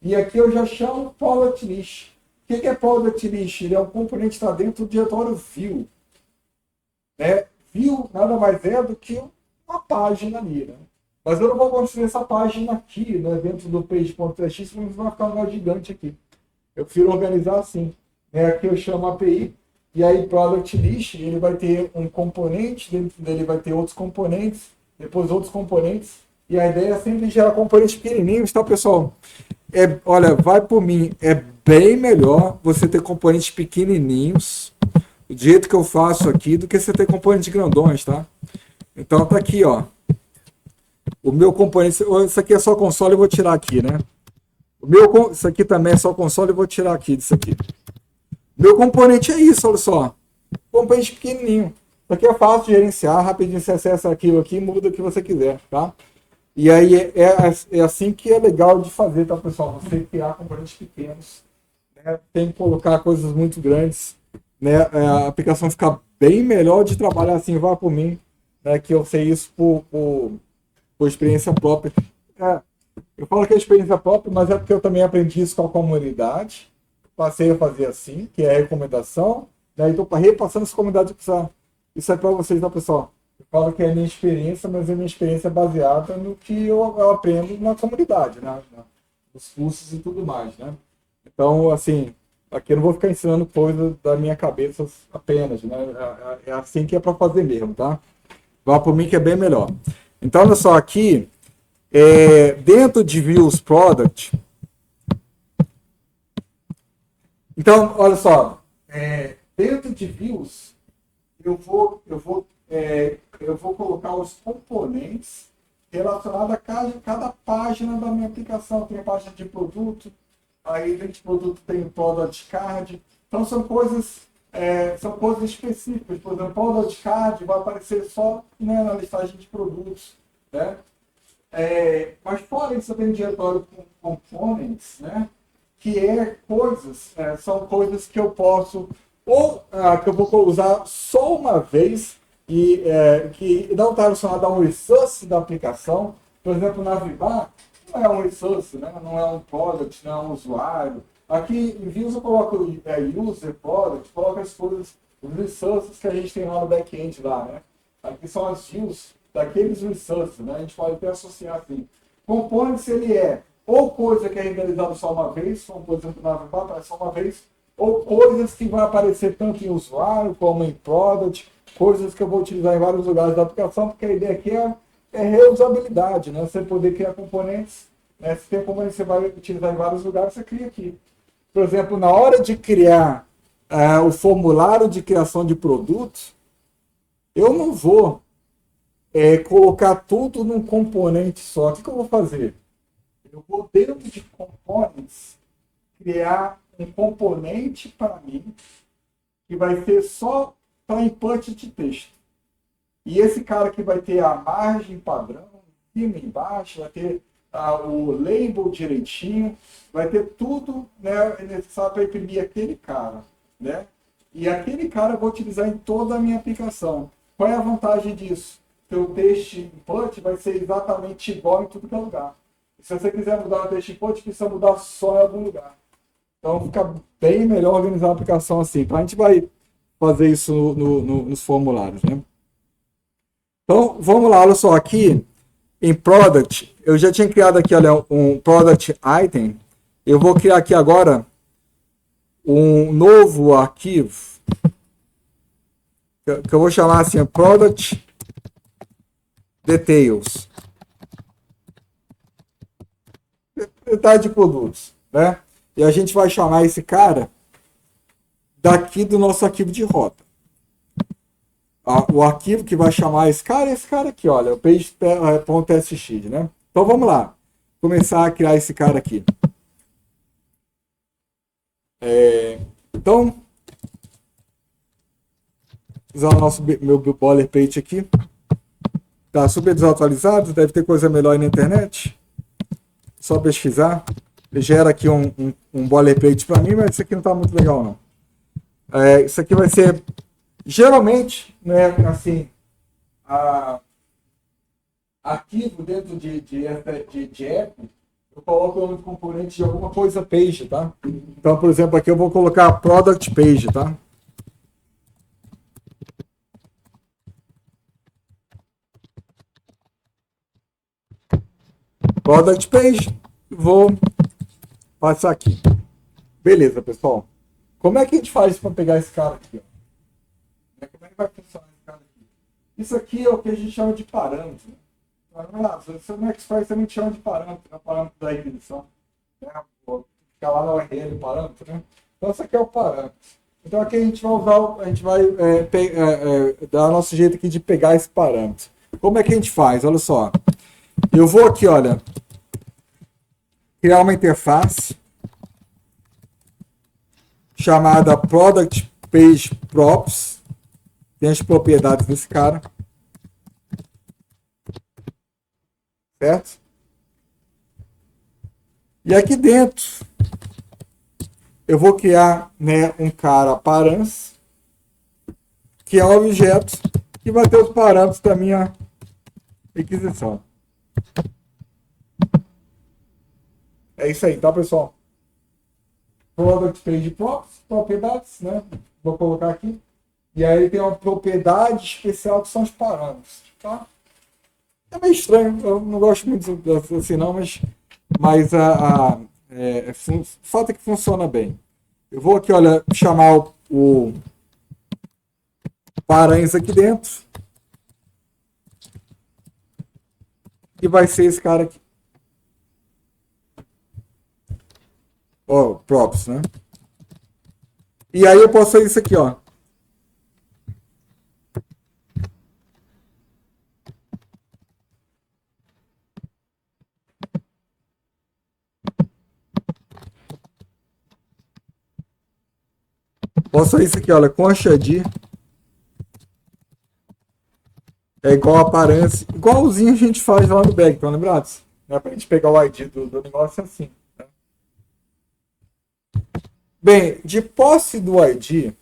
E aqui eu já chamo product list. O que é product list? Ele é um componente que está dentro do diretório view. Né? View nada mais é do que uma página ali, né? Mas eu não vou construir essa página aqui, né, dentro do page.txt, porque vai ficar um negócio gigante aqui. Eu prefiro organizar assim. Né? Aqui eu chamo API, e aí product list, ele vai ter um componente, dentro dele vai ter outros componentes, depois outros componentes, e a ideia é sempre gerar componentes pequenininhos, tá, pessoal? Olha, vai por mim, é bem melhor você ter componentes pequenininhos, do jeito que eu faço aqui, do que você ter componentes grandões, tá? Então tá aqui, ó. O meu componente, isso aqui é só console, eu vou tirar aqui, né? Isso aqui também é só console, eu vou tirar aqui disso aqui. Meu componente é isso, olha só. Componente pequenininho. Isso aqui é fácil de gerenciar, rapidinho você acessa aquilo aqui e muda o que você quiser, tá? E aí é assim que é legal de fazer, tá, pessoal? Você criar componentes pequenos, né? Tem que colocar coisas muito grandes, né? A aplicação fica bem melhor de trabalhar assim, vá por mim, né? Que eu sei isso por experiência própria. Eu falo que é experiência própria, mas é porque eu também aprendi isso com a comunidade. Passei a fazer assim, que é a recomendação. Né? Então, repassando essa comunidade, isso é para vocês, tá, pessoal? Eu falo que é a minha experiência, mas a minha experiência é baseada no que eu aprendo na comunidade, né? Nos cursos e tudo mais, né? Então, assim, aqui eu não vou ficar ensinando coisas da minha cabeça apenas, né? É assim que é para fazer mesmo, tá? Vá por mim que é bem melhor. Então, olha só, aqui, dentro de Views Product, então, olha só, dentro de Views, eu vou colocar os componentes relacionados a cada página da minha aplicação. Tem a página de produto, aí dentro de produto tem o Product Card. Então, são coisas específicas. Por exemplo, o Product Card vai aparecer só, né, na listagem de produtos. Né? Mas fora isso, eu tenho um diretório com components, né? Que são coisas que eu posso, que eu vou usar só uma vez, e que não está relacionado a um resource da aplicação. Por exemplo, Navibar não é um resource, né? Não é um product, não é um usuário. Aqui em Views eu coloco user, product, coloco as coisas, os resources que a gente tem lá no back-end lá, né? Aqui são as views daqueles resources, né? A gente pode até associar assim. Components, ele ou coisa que é renderizada só uma vez, como por exemplo na Navibar aparece só uma vez, ou coisas que vão aparecer tanto em usuário como em product, coisas que eu vou utilizar em vários lugares da aplicação, porque a ideia aqui é reusabilidade, né? Você poder criar componentes, né? Se tem componentes que você vai utilizar em vários lugares, você cria aqui. Por exemplo, na hora de criar o formulário de criação de produtos, eu não vou colocar tudo num componente só. O que eu vou fazer? Eu vou, dentro de components, criar um componente para mim que vai ser só para input de texto. E esse cara que vai ter a margem padrão, em cima e embaixo, vai ter o label direitinho, vai ter tudo, né, necessário para imprimir aquele cara, né? E aquele cara eu vou utilizar em toda a minha aplicação. Qual é a vantagem disso? Seu texto input vai ser exatamente igual em tudo que é lugar. Se você quiser mudar o texto input, precisa mudar só em algum lugar. Então fica bem melhor organizar a aplicação assim. Então a gente vai fazer isso nos formulários, né? Então vamos lá, olha só, aqui em Product, eu já tinha criado aqui, olha, um Product Item. Eu vou criar aqui agora um novo arquivo que eu vou chamar assim, Product Details. Detalhe de produtos, né? E a gente vai chamar esse cara daqui do nosso arquivo de rota. O arquivo que vai chamar esse cara é esse cara aqui, olha, o page.sx, né? Então vamos lá, começar a criar esse cara aqui. Então, usar o nosso meu boilerplate aqui. Tá super desatualizado, deve ter coisa melhor aí na internet. Só pesquisar. Ele gera aqui um boilerplate para mim, mas isso aqui não está muito legal, não. Isso aqui vai ser, geralmente, né, assim, arquivo dentro de app, eu coloco o nome de componente de alguma coisa page, tá? Então, por exemplo, aqui eu vou colocar product page, tá? Product page, vou passar aqui. Beleza, pessoal. Como é que a gente faz para pegar esse cara aqui? Ó? Como é que vai funcionar esse cara aqui? Isso aqui é o que a gente chama de parâmetro. Você no Express também chama de parâmetro, é o parâmetro da requisição. Né? Fica lá na URL parâmetro, né? Então, esse aqui é o parâmetro. Então, aqui a gente vai usar, a gente vai dar nosso jeito aqui de pegar esse parâmetro. Como é que a gente faz? Olha só. Eu vou aqui, olha, criar uma interface chamada Product Page Props. Tem as propriedades desse cara. Certo? E aqui dentro eu vou criar, né, um cara params, que é um objeto que vai ter os parâmetros da minha requisição. É isso aí, tá, pessoal? Product Page Props, propriedades, né? Vou colocar aqui. E aí tem uma propriedade especial que são os parâmetros, tá? É meio estranho, eu não gosto muito assim não, mas o fato é que funciona bem. Eu vou aqui, olha, chamar o parâmetros aqui dentro. E vai ser esse cara aqui. Ó, props, né? E aí eu posso fazer isso aqui, ó. Posso fazer isso aqui, olha, concha de é igual a aparência, igualzinho a gente faz lá no back, estão lembrados? Né? Para a gente pegar o ID do negócio assim. Né? Bem, de posse do ID,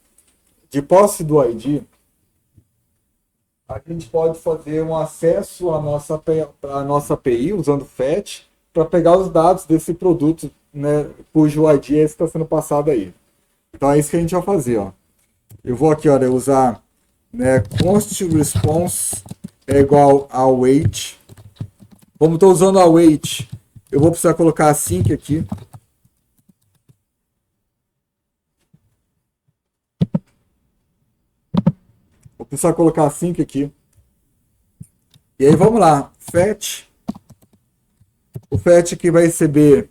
a gente pode fazer um acesso à nossa API usando FET para pegar os dados desse produto, né, cujo ID está sendo passado aí. Então é isso que a gente vai fazer, ó. Eu vou aqui, olha, usar, né, const response é igual a await. Como estou usando a await, eu vou precisar colocar async aqui. Vou precisar colocar async aqui. E aí vamos lá, fetch. O fetch aqui vai receber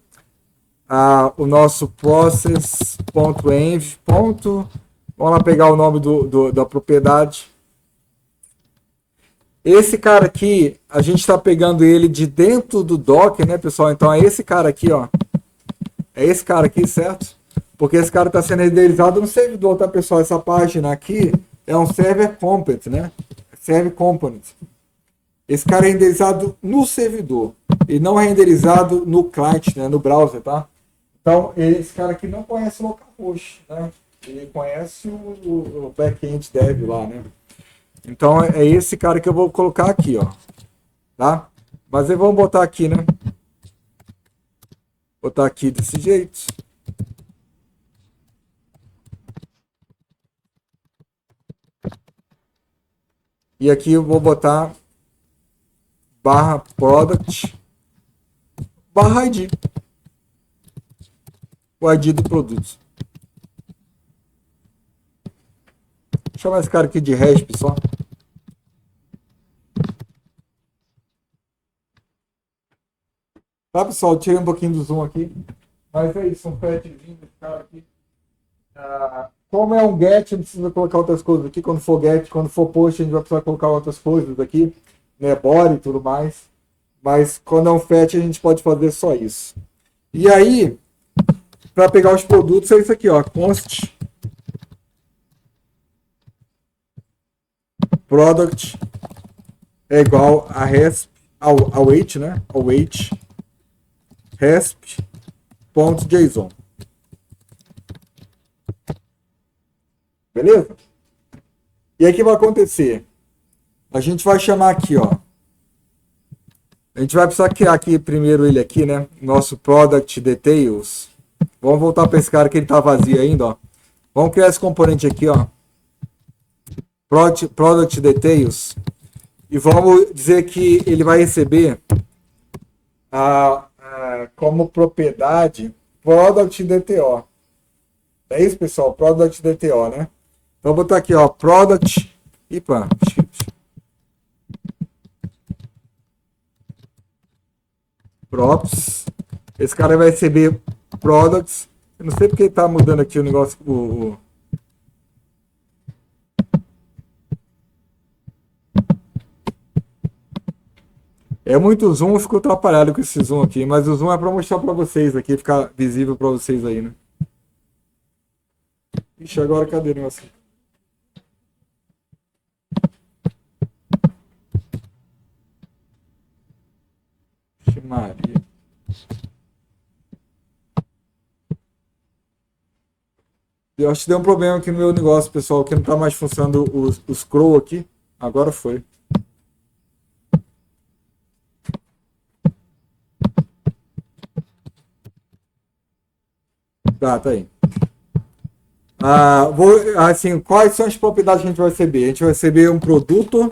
o nosso process.env. Vamos lá pegar o nome da propriedade. Esse cara aqui, a gente está pegando ele de dentro do Docker, né, pessoal? Então é esse cara aqui, ó. É esse cara aqui, certo? Porque esse cara está sendo renderizado no servidor, tá, pessoal? Essa página aqui é um server component, né? Server component. Esse cara é renderizado no servidor e não é renderizado no client, né? No browser, tá? Então, esse cara aqui não conhece o localhost, né? Ele conhece o back-end dev lá, né? Então, é esse cara que eu vou colocar aqui, ó. Tá? Mas aí vamos botar aqui, né? Botar aqui desse jeito. E aqui eu vou botar barra product barra ID. O ID do produto. Vou chamar esse cara aqui de resp só. Tá, pessoal? Tirei um pouquinho do zoom aqui. Mas é isso, um petzinho desse cara aqui. Como é um get, não precisa colocar outras coisas aqui. Quando for get, quando for post, a gente vai precisar colocar outras coisas aqui. Né? Body e tudo mais. Mas quando é um fetch, a gente pode fazer só isso. E aí, para pegar os produtos, é isso aqui, ó. Const product é igual a resp, ao weight, né? Ao weight resp.json. Beleza? E aí o que vai acontecer? A gente vai chamar aqui, ó. A gente vai precisar criar aqui primeiro ele aqui, né? Nosso product details. Vamos voltar para esse cara que ele tá vazio ainda, ó. Vamos criar esse componente aqui, ó. Product details. E vamos dizer que ele vai receber como propriedade product DTO. É isso, pessoal? Product DTO, né? Então, vou botar aqui, ó, product. Ipa. Props. Esse cara vai receber products. Eu não sei porque tá mudando aqui o negócio. É muito zoom, eu fico atrapalhado com esse zoom aqui, mas o zoom é para mostrar para vocês aqui, ficar visível para vocês aí, né? Ixi, agora cadê o negócio? Ixi, Maria. Eu acho que deu um problema aqui no meu negócio, pessoal, que não tá mais funcionando o scroll aqui. Agora foi. Tá aí. Assim, quais são as propriedades que a gente vai receber? A gente vai receber um produto,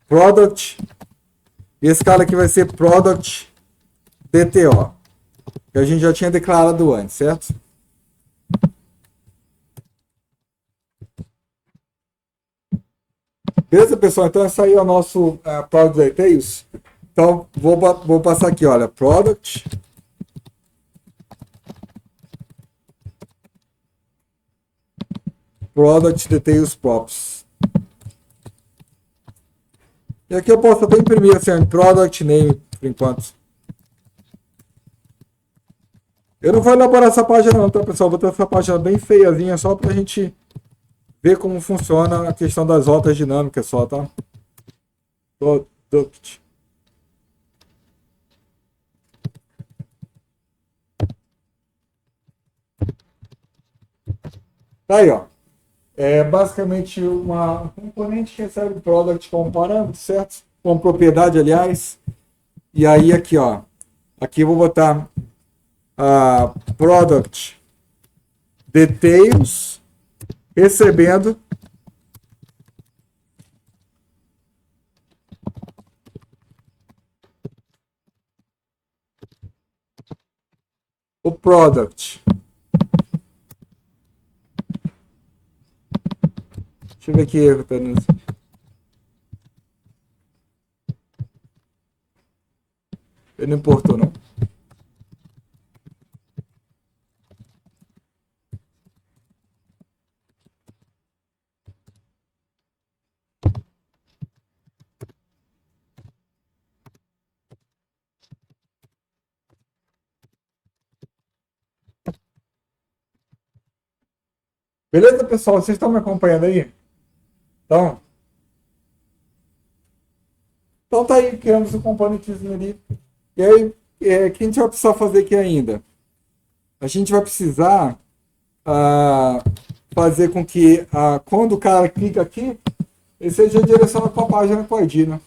product, e esse cara aqui vai ser product DTO, que a gente já tinha declarado antes, certo? Beleza, pessoal? Então, esse aí é o nosso product details. Então, vou passar aqui, olha, product details props. E aqui eu posso até imprimir assim, product name, por enquanto. Eu não vou elaborar essa página não, tá, pessoal? Vou ter essa página bem feiazinha só pra gente ver como funciona a questão das rotas dinâmicas só, tá? Product. Tá aí, ó. É basicamente um componente que recebe product como parâmetro, certo? Com propriedade, aliás. E aí aqui, ó. Aqui eu vou botar product details recebendo o product. Deixa eu ver que erro tá nisso. Ele não importou, não. Beleza, pessoal? Vocês estão me acompanhando aí? Então, então tá aí, criamos o componentezinho ali. E aí, o que a gente vai precisar fazer aqui ainda? A gente vai precisar ah, fazer com que quando o cara clica aqui, ele seja direcionado para a página com o ID, né?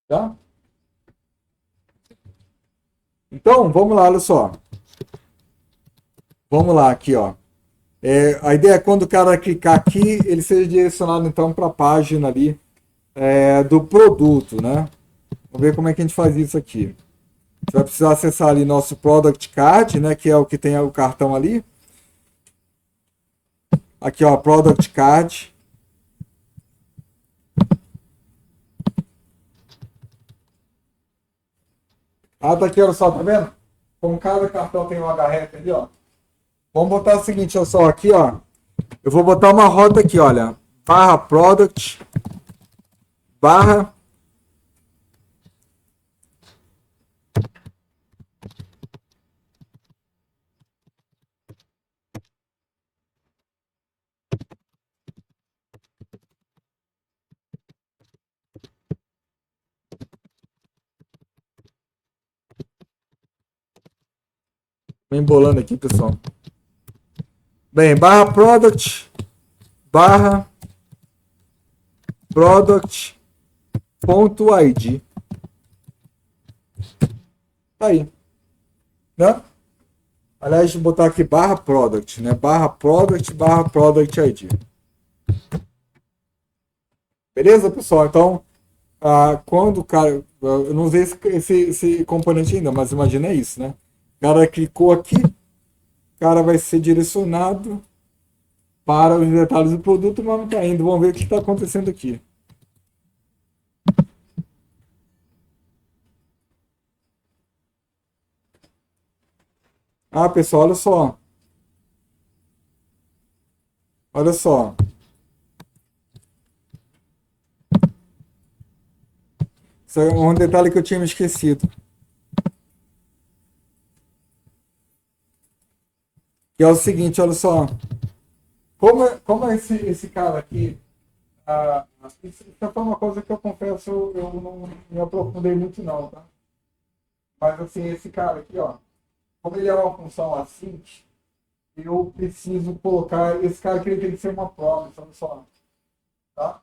Tá? Então, vamos lá, olha só. Vamos lá aqui, ó. A ideia é quando o cara clicar aqui, ele seja direcionado então para a página ali do produto, né? Vamos ver como é que a gente faz isso aqui. Você vai precisar acessar ali nosso Product Card, né? Que é o que tem o cartão ali. Aqui, ó, Product Card. Ah, tá aqui, olha só, tá vendo? Como cada cartão tem um HRF ali, ó. Vamos botar o seguinte, olha só, aqui, ó. Eu vou botar uma rota aqui, olha. Barra Product. Barra. Vem embolando aqui, pessoal. Bem, barra Product. Barra Product. Ponto ID. Tá aí. Né? Aliás, vou botar aqui barra Product, né? Barra Product ID. Beleza, pessoal? Então, quando o cara. Eu não usei esse componente ainda, mas imagina isso, né? O cara clicou aqui, o cara vai ser direcionado para os detalhes do produto, mas não está indo. Vamos ver o que está acontecendo aqui. Ah, pessoal, olha só. Olha só. Isso é um detalhe que eu tinha me esquecido. Que é o seguinte, olha só. Como esse cara aqui. Isso foi uma coisa que eu confesso, eu não me aprofundei muito não, tá? Mas assim, esse cara aqui, ó. Como ele é uma função assim, eu preciso colocar. Esse cara aqui ele tem que ser uma promessa, olha só. Tá?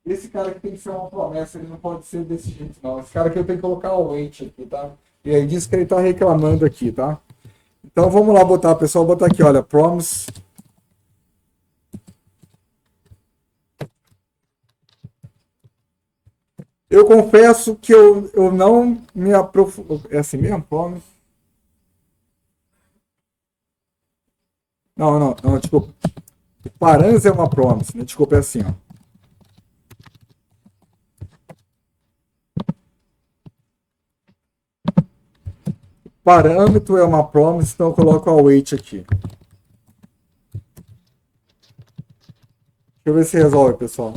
Esse cara aqui tem que ser uma promessa, ele não pode ser desse jeito, não. Esse cara aqui eu tenho que colocar o wait aqui, tá? E aí diz que ele tá reclamando aqui, tá? Então vamos lá botar, pessoal, botar aqui, olha, promise. Eu confesso que eu não me aprofundo. É assim mesmo, promise? Não, desculpa. Parans é uma promise, né? Desculpa, é assim, ó. Parâmetro é uma promise, então eu coloco a wait aqui. Deixa eu ver se resolve, pessoal.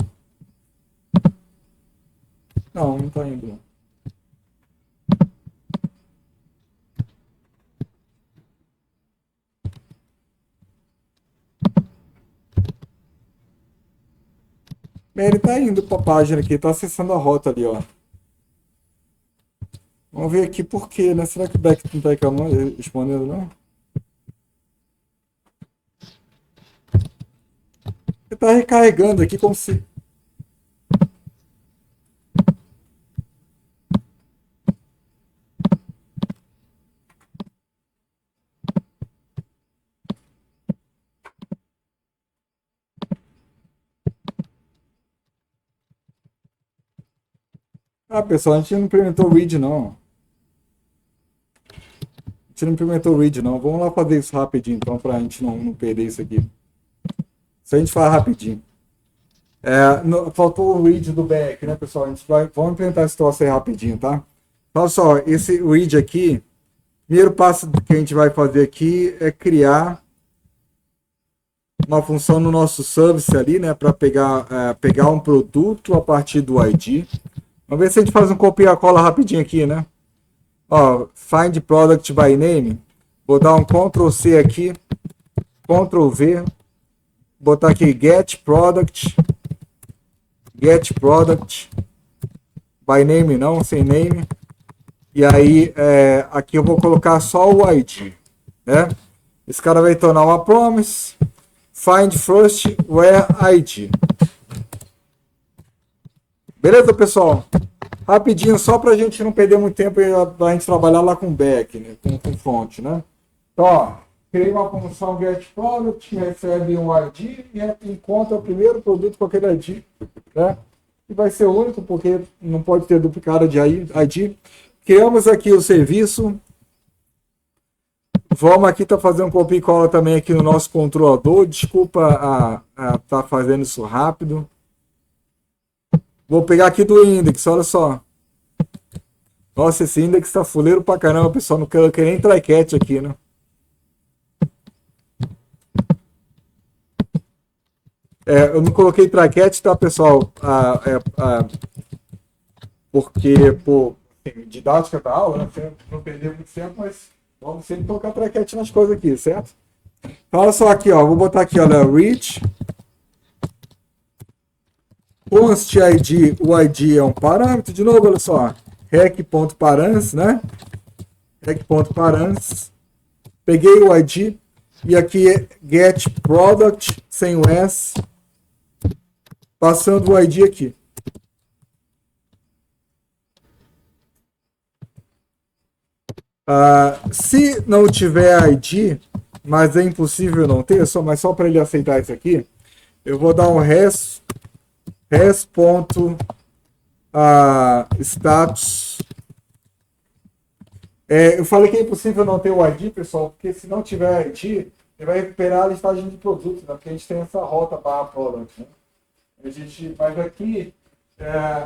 Não tá indo. Bem, ele tá indo para a página aqui, tá acessando a rota ali, ó. Vamos ver aqui por quê, né? Será que o Beck não tá respondendo, não? Ele tá recarregando aqui como se... Ah, pessoal, a gente não implementou o read, não. A gente não implementou o read, não. Vamos lá fazer isso rapidinho, então, pra gente não perder isso aqui. Isso a gente faz rapidinho. Faltou o read do back, né, pessoal? Vamos implementar esse troço aí rapidinho, tá? Olha só, esse read aqui, Primeiro passo que a gente vai fazer aqui é criar uma função no nosso service ali, né, para pegar um produto a partir do ID. Vamos ver se a gente faz um copia e cola rapidinho aqui, né? Ó, find product by name. Vou dar um Ctrl C aqui, Ctrl V, botar aqui get product by name não, sem name. E aí aqui eu vou colocar só o ID, né? Esse cara vai tornar uma promise. Find first where ID. Beleza, pessoal? Rapidinho, só para a gente não perder muito tempo e a gente trabalhar lá com back, né? Com front, né? Então, ó, criei uma função get product, recebe um ID e encontra o primeiro produto com aquele ID, né? E vai ser único porque não pode ter duplicado de ID. Criamos aqui o serviço. Vamos aqui fazendo um copia e cola também aqui no nosso controlador. Desculpa tá fazendo isso rápido. Vou pegar aqui do index, olha só. Nossa, esse index tá fuleiro pra caramba, pessoal. Não quero nem try catch aqui, né? Eu não coloquei try catch, tá, pessoal? Porque, pô, didática da aula, né? Não perder muito tempo, mas vamos sempre colocar try catch nas coisas aqui, certo? Então, olha só aqui, ó. Vou botar aqui, olha, reach. Const ID, o ID é um parâmetro, de novo, olha só, rec.params, né? Rec.params, peguei o ID e aqui é get product sem o S, passando o ID aqui. Se não tiver ID, mas é impossível não ter, mas só para ele aceitar isso aqui, eu vou dar um res.status. Eu falei que é impossível não ter o ID, pessoal, porque se não tiver ID, ele vai recuperar a listagem de produtos, né? Porque a gente tem essa rota para product, né? Mas aqui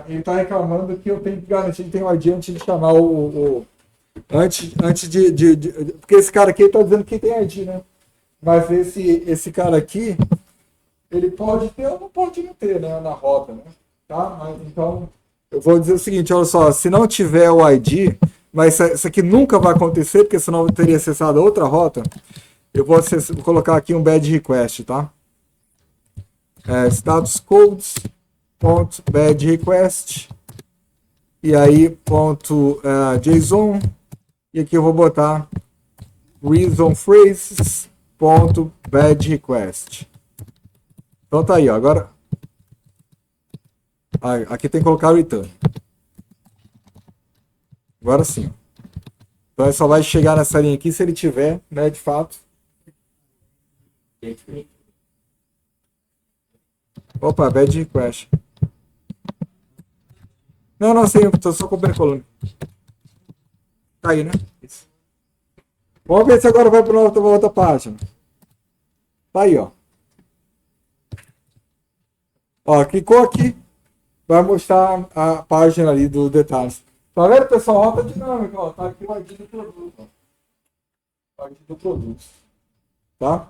ele está reclamando que eu tenho que garantir que tem o ID antes de chamar antes de porque esse cara aqui está dizendo que tem ID, né? Mas esse cara aqui, ele pode ter ou não pode não ter, né, na rota, né? Tá? Mas, então, eu vou dizer o seguinte, olha só, se não tiver o ID, mas isso aqui nunca vai acontecer, porque senão eu teria acessado outra rota, eu vou colocar aqui um bad request, tá? Status codes.bad request e aí .json e aqui eu vou botar reason phrases.bad request. Então tá aí, ó. Agora aqui tem que colocar o return. Agora sim. Então ele só vai chegar nessa linha aqui se ele tiver, né, de fato. Opa, bad request. Não, sei, tô só cobrindo a coluna. Tá aí, né? Isso. Vamos ver se agora vai para outra página. Tá aí, ó. Ó, clicou aqui, vai mostrar a página ali do detalhes. Tá vendo, pessoal? Rota dinâmica, ó. Tá aqui o ID do produto, ó. O ID do produto. Tá?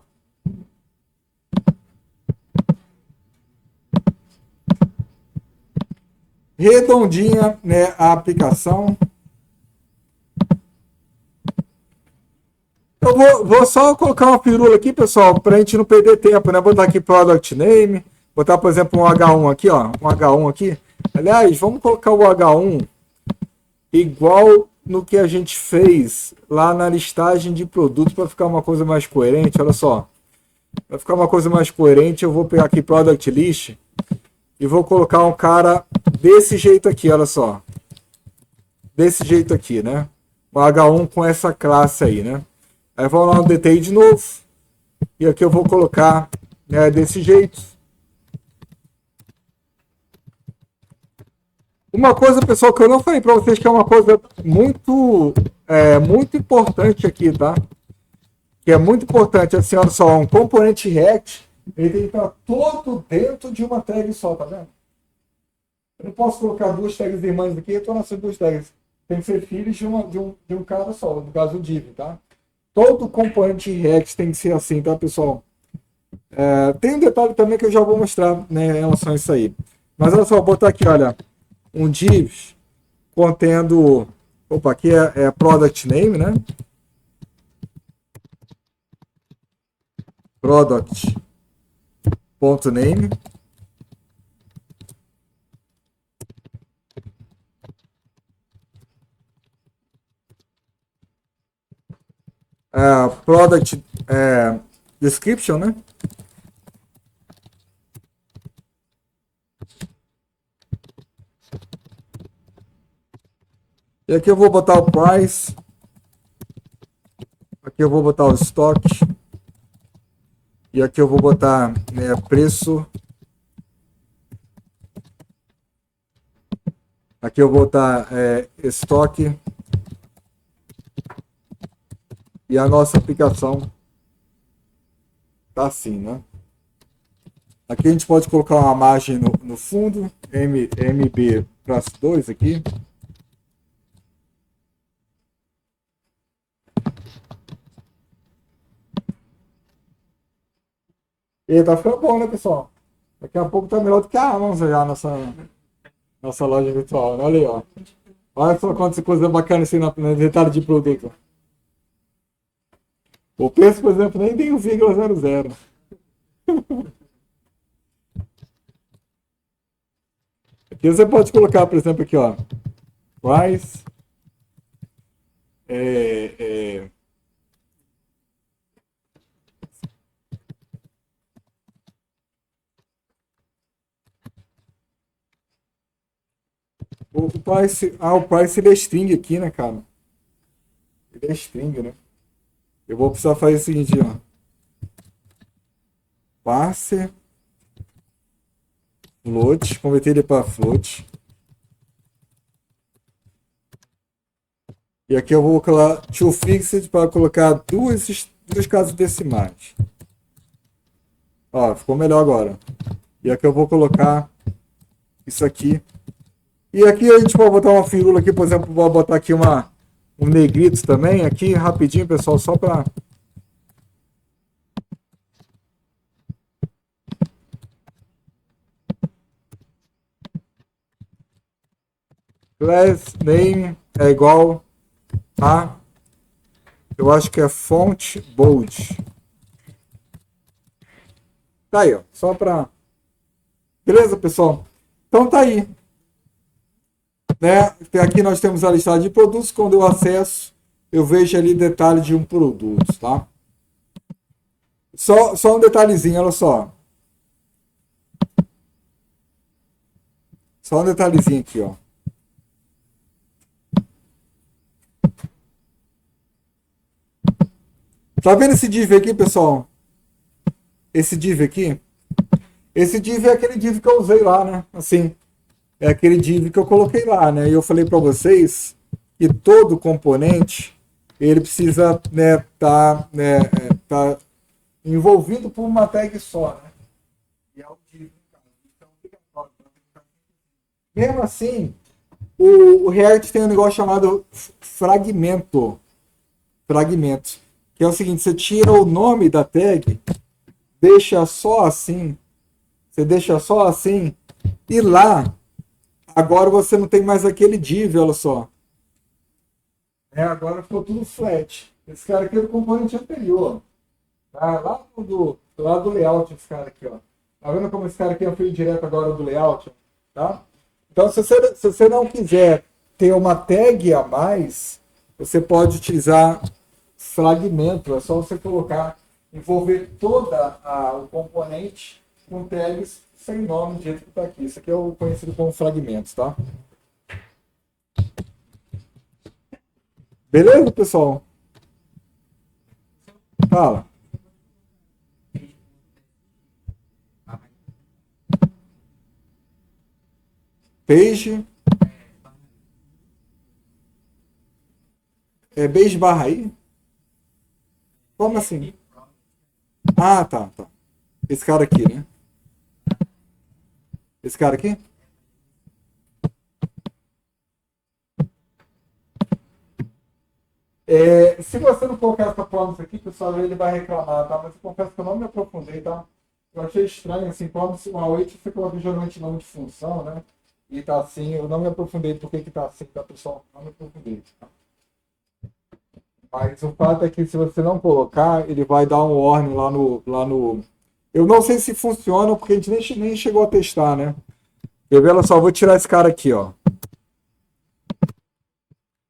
Redondinha, né, a aplicação. Eu vou só colocar uma pirula aqui, pessoal, para a gente não perder tempo, né? Vou botar aqui Product Name, botar, por exemplo, um H1 aqui, ó. Um H1 aqui. Aliás, vamos colocar o H1 igual no que a gente fez lá na listagem de produtos para ficar uma coisa mais coerente. Olha só. Para ficar uma coisa mais coerente, eu vou pegar aqui Product List e vou colocar um cara desse jeito aqui, olha só. Desse jeito aqui, né? O H1 com essa classe aí, né? Aí vou lá no detail de novo. E aqui eu vou colocar, né, desse jeito. Uma coisa, pessoal, que eu não falei para vocês, que é uma coisa muito importante aqui, tá? Que é muito importante, assim, olha só, um componente React, ele tem que estar todo dentro de uma tag só, tá vendo? Eu não posso colocar duas tags irmãs aqui, eu estou nessas duas tags. tem que ser filhos de um cara só, no caso o div, tá? Todo componente React tem que ser assim, tá, pessoal? Tem um detalhe também que eu já vou mostrar, né, em relação a isso aí. Mas olha só, vou botar aqui, olha, um div contendo. Opa, aqui é product name, né? Product.name. Product description, né? E aqui eu vou botar o price. Aqui eu vou botar o stock. E aqui eu vou botar, né, preço. Aqui eu vou botar estoque. E a nossa aplicação tá assim, né? Aqui a gente pode colocar uma margem no fundo, MB+2 aqui. E tá ficando bom, né, pessoal? Daqui a pouco tá melhor do que a Amazon já, nossa loja virtual, né? Olha aí, ó. Olha só quanta coisa bacana assim no detalhe de produto. O preço, por exemplo, nem tem 1,00. Aqui você pode colocar, por exemplo, aqui, ó. Price. O price ele é string aqui, né, cara? Ele é string, né? Eu vou precisar fazer o seguinte, ó. Parser float, converter ele para float. E aqui eu vou colocar toFixed para colocar duas casas decimais. Ó, ficou melhor agora. E aqui eu vou colocar isso aqui. E aqui a gente pode botar uma firula aqui, por exemplo, vou botar aqui um negrito também, aqui rapidinho, pessoal, só para class name é igual a, eu acho que é font bold. Tá aí, ó, só para, beleza, pessoal? Então tá aí, né? Aqui nós temos a listagem de produtos. Quando eu acesso, eu vejo ali detalhe de um produto, tá? Só um detalhezinho, olha só. Só um detalhezinho aqui, ó. Tá vendo esse div aqui, pessoal? Esse div aqui? Esse div é aquele div que eu usei lá, né? Assim, é aquele div que eu coloquei lá, né? E eu falei para vocês que todo componente ele precisa, né, tá envolvido por uma tag só, né? E é o div. Então, mesmo assim, o React tem um negócio chamado fragmento. Fragmento. Que é o seguinte, você tira o nome da tag, deixa só assim, você deixa só assim, e lá, agora você não tem mais aquele div, olha só. Agora ficou tudo flat. Esse cara aqui é do componente anterior. Tá? Lá do layout, esse cara aqui, ó. Tá vendo como esse cara aqui é um fio direto agora do layout? Tá? Então, se você não quiser ter uma tag a mais, você pode utilizar fragmento. É só você colocar, envolver toda o componente com tags sem nome do jeito que está aqui. Isso aqui é o conhecido como fragmentos, tá? Beleza, pessoal? Fala. Page. É base barra aí? Como assim? Ah, tá. Esse cara aqui, né? Esse cara aqui? Se você não colocar essa promise aqui, pessoal, ele vai reclamar, tá? Mas eu confesso que eu não me aprofundei, tá? Eu achei estranho, assim, promise um await, você coloca geralmente nome de função, né? E tá assim, eu não me aprofundei por que tá assim, tá, pessoal? Não me aprofundei, tá? Mas o fato é que se você não colocar, ele vai dar um warning lá no. Eu não sei se funciona, porque a gente nem chegou a testar, né? Quer ver? Olha só, vou tirar esse cara aqui, ó.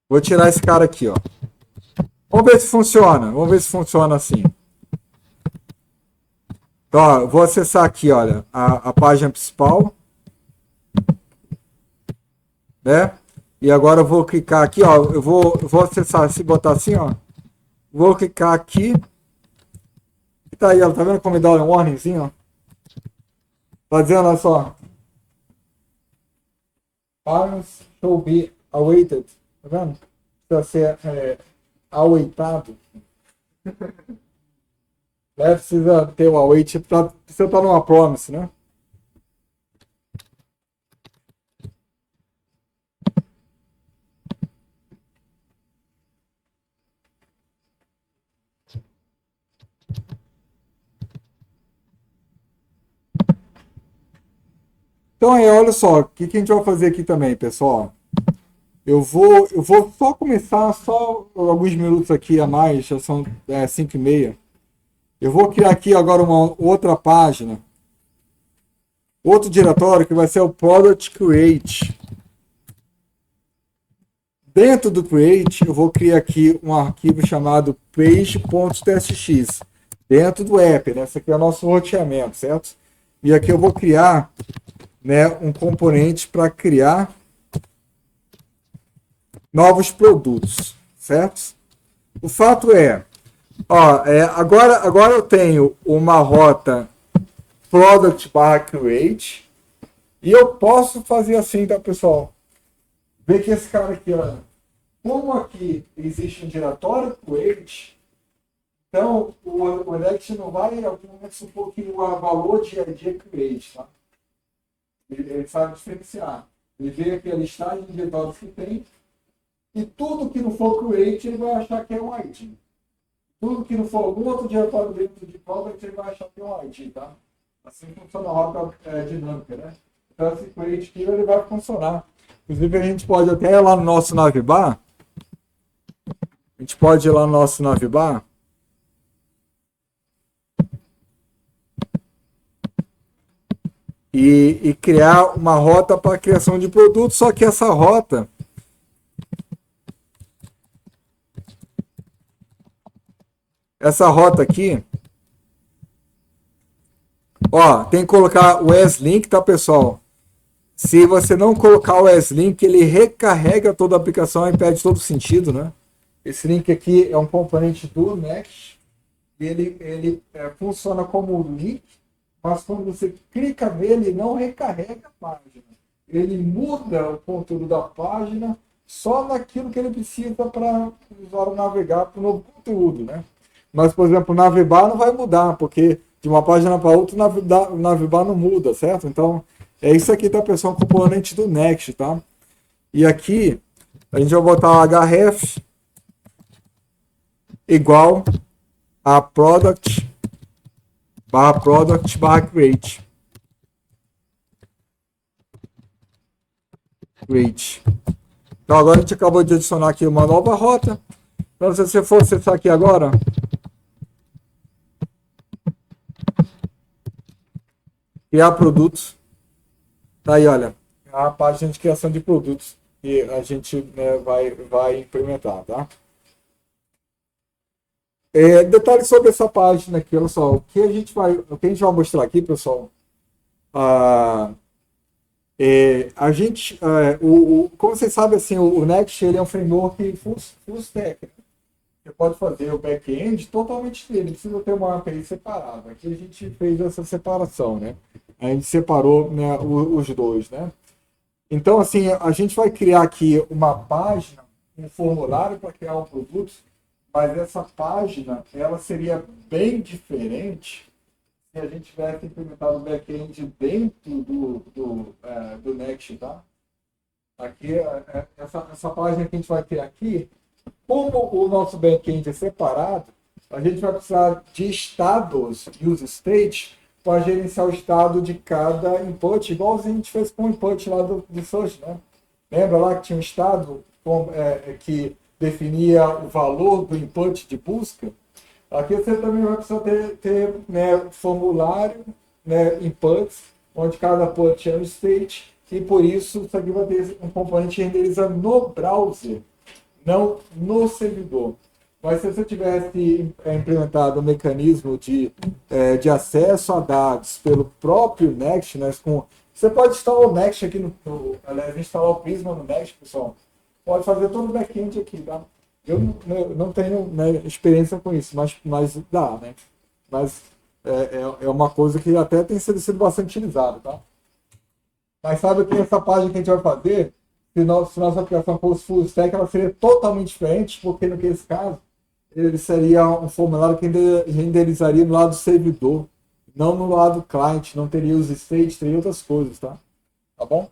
Vou tirar esse cara aqui, ó. Vamos ver se funciona. Vamos ver se funciona assim. Então, ó, vou acessar aqui, olha, a página principal, né? E agora eu vou clicar aqui, ó. Eu vou acessar, se botar assim, ó. Vou clicar aqui. E tá aí, ó. Tá vendo como me dá um warningzinho, ó? Tá dizendo, olha só. Parents should be awaited. Tá vendo? Precisa ser awaitado. Né? Precisa ter o await. Precisa estar numa promise, né? Então aí, olha só, o que a gente vai fazer aqui também, pessoal? Eu vou só começar, só alguns minutos aqui a mais, já são 5h30. Eu vou criar aqui agora uma outra página, outro diretório que vai ser o Product Create. Dentro do Create, eu vou criar aqui um arquivo chamado page.txt, dentro do app, né? Esse aqui é o nosso roteamento, certo? E aqui eu vou criar, né, um componente para criar novos produtos, certo? O fato é, ó, agora eu tenho uma rota product/create e eu posso fazer assim, tá, pessoal? Vê que esse cara aqui, ó, como aqui existe um diretório create, então o Next não vai, em algum momento, supor que o valor de ID é create, tá? Ele sabe diferenciar. Ele vê aqui a listagem de diretórios que tem. E tudo que não for create, ele vai achar que é um ID. Tudo que não for algum outro diretório dentro de product, ele vai achar que é um ID, tá? Assim funciona a rota dinâmica, né? Então, esse create aqui, ele vai funcionar. Inclusive, a gente pode até ir lá no nosso navbar. A gente pode ir lá no nosso navbar. E criar uma rota para criação de produtos, só que essa rota aqui, ó, tem que colocar o S-Link, tá, pessoal? Se você não colocar o S-Link, ele recarrega toda a aplicação e perde todo o sentido, né? Esse link aqui é um componente do Next, e ele funciona como link, mas quando você clica nele, não recarrega a página. Ele muda o conteúdo da página só naquilo que ele precisa para o usuário navegar para o novo conteúdo, né? Mas, por exemplo, o navbar não vai mudar, porque de uma página para outra o navbar não muda, certo? Então, é isso aqui, tá, pessoal? Um componente do Next, tá? E aqui, a gente vai botar href igual a product/create. Então agora a gente acabou de adicionar aqui uma nova rota. Então se você for acessar aqui agora, criar produtos, tá aí, olha, a página de criação de produtos que a gente, né, vai implementar, tá? Detalhes sobre essa página aqui, olha só, o que a gente vai mostrar aqui, pessoal, como vocês sabem, assim, o Next ele é um framework full stack, né? Você pode fazer o back-end totalmente dele, não precisa ter uma API separada. Aqui a gente fez essa separação, né? A gente separou, né, os dois, né? Então, assim, a gente vai criar aqui uma página, um formulário para criar um produto, mas essa página, ela seria bem diferente se a gente tivesse implementado o back-end dentro do Next, tá? Aqui, essa página que a gente vai ter aqui, Como o nosso back-end é separado, a gente vai precisar de estados, use state, para gerenciar o estado de cada input, igualzinho a gente fez com o input lá do search, né? Lembra lá que tinha um estado que definia o valor do input de busca? Aqui você também vai precisar ter né, formulário, né, inputs, onde cada input é um state, e por isso isso aqui vai ter um componente renderizando no browser, não no servidor. Mas se você tivesse implementado um mecanismo de acesso a dados pelo próprio Next, né, você pode instalar o Next aqui aliás, instalar o Prisma no Next, pessoal. Pode fazer todo o back-end aqui, tá? Eu não tenho, né, experiência com isso, mas dá, né? Mas é uma coisa que até tem sido bastante utilizada, tá? Mas sabe que essa página que a gente vai fazer, se nossa aplicação fosse full stack, ela seria totalmente diferente, porque no caso, ele seria um formulário que renderizaria no lado servidor, não no lado cliente, não teria os states, teria outras coisas, tá? Tá bom?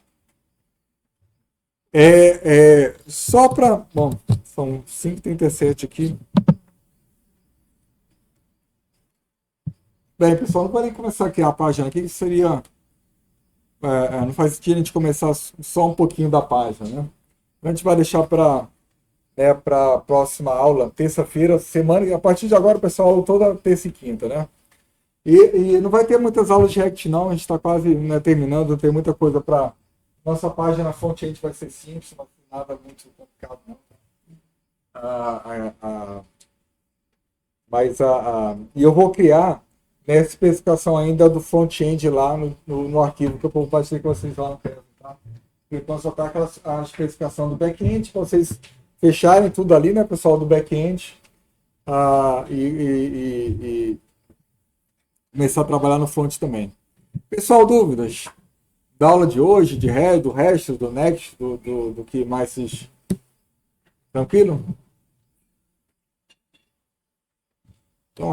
Só para. Bom, são 5h37 aqui. Bem, pessoal, não vou nem começar aqui a página aqui, que seria. Não faz sentido a gente começar só um pouquinho da página, né? A gente vai deixar para a próxima aula, terça-feira, semana, a partir de agora, pessoal, aula toda terça e quinta, né? E não vai ter muitas aulas de React, não, a gente está quase, né, terminando, não tem muita coisa para. Nossa página front-end vai ser simples, não tem nada muito complicado, não. E eu vou criar nessa especificação ainda do front-end lá no arquivo que eu compartilhei com vocês lá no Canva, tá? Então só tá a especificação do back-end, para vocês fecharem tudo ali, né, pessoal, do back-end, e começar a trabalhar no front também. Pessoal, dúvidas da aula de hoje, do resto, do Next, do que mais vocês... Tranquilo? Então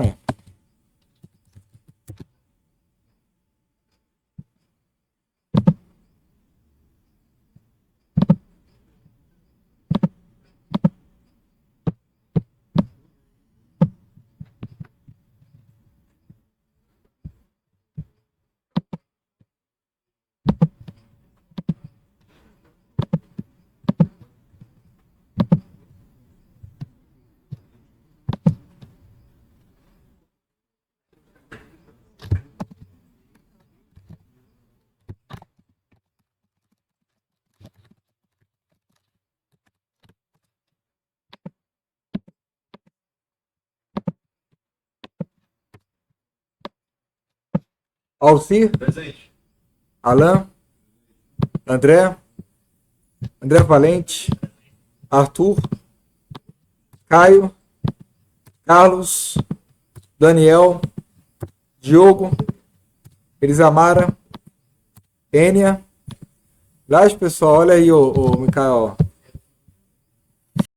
Alcir? Presente. Alan? André Valente? Arthur? Caio? Carlos? Daniel? Diogo? Elisamara? Ênia? Lá, pessoal, olha aí, o Micael.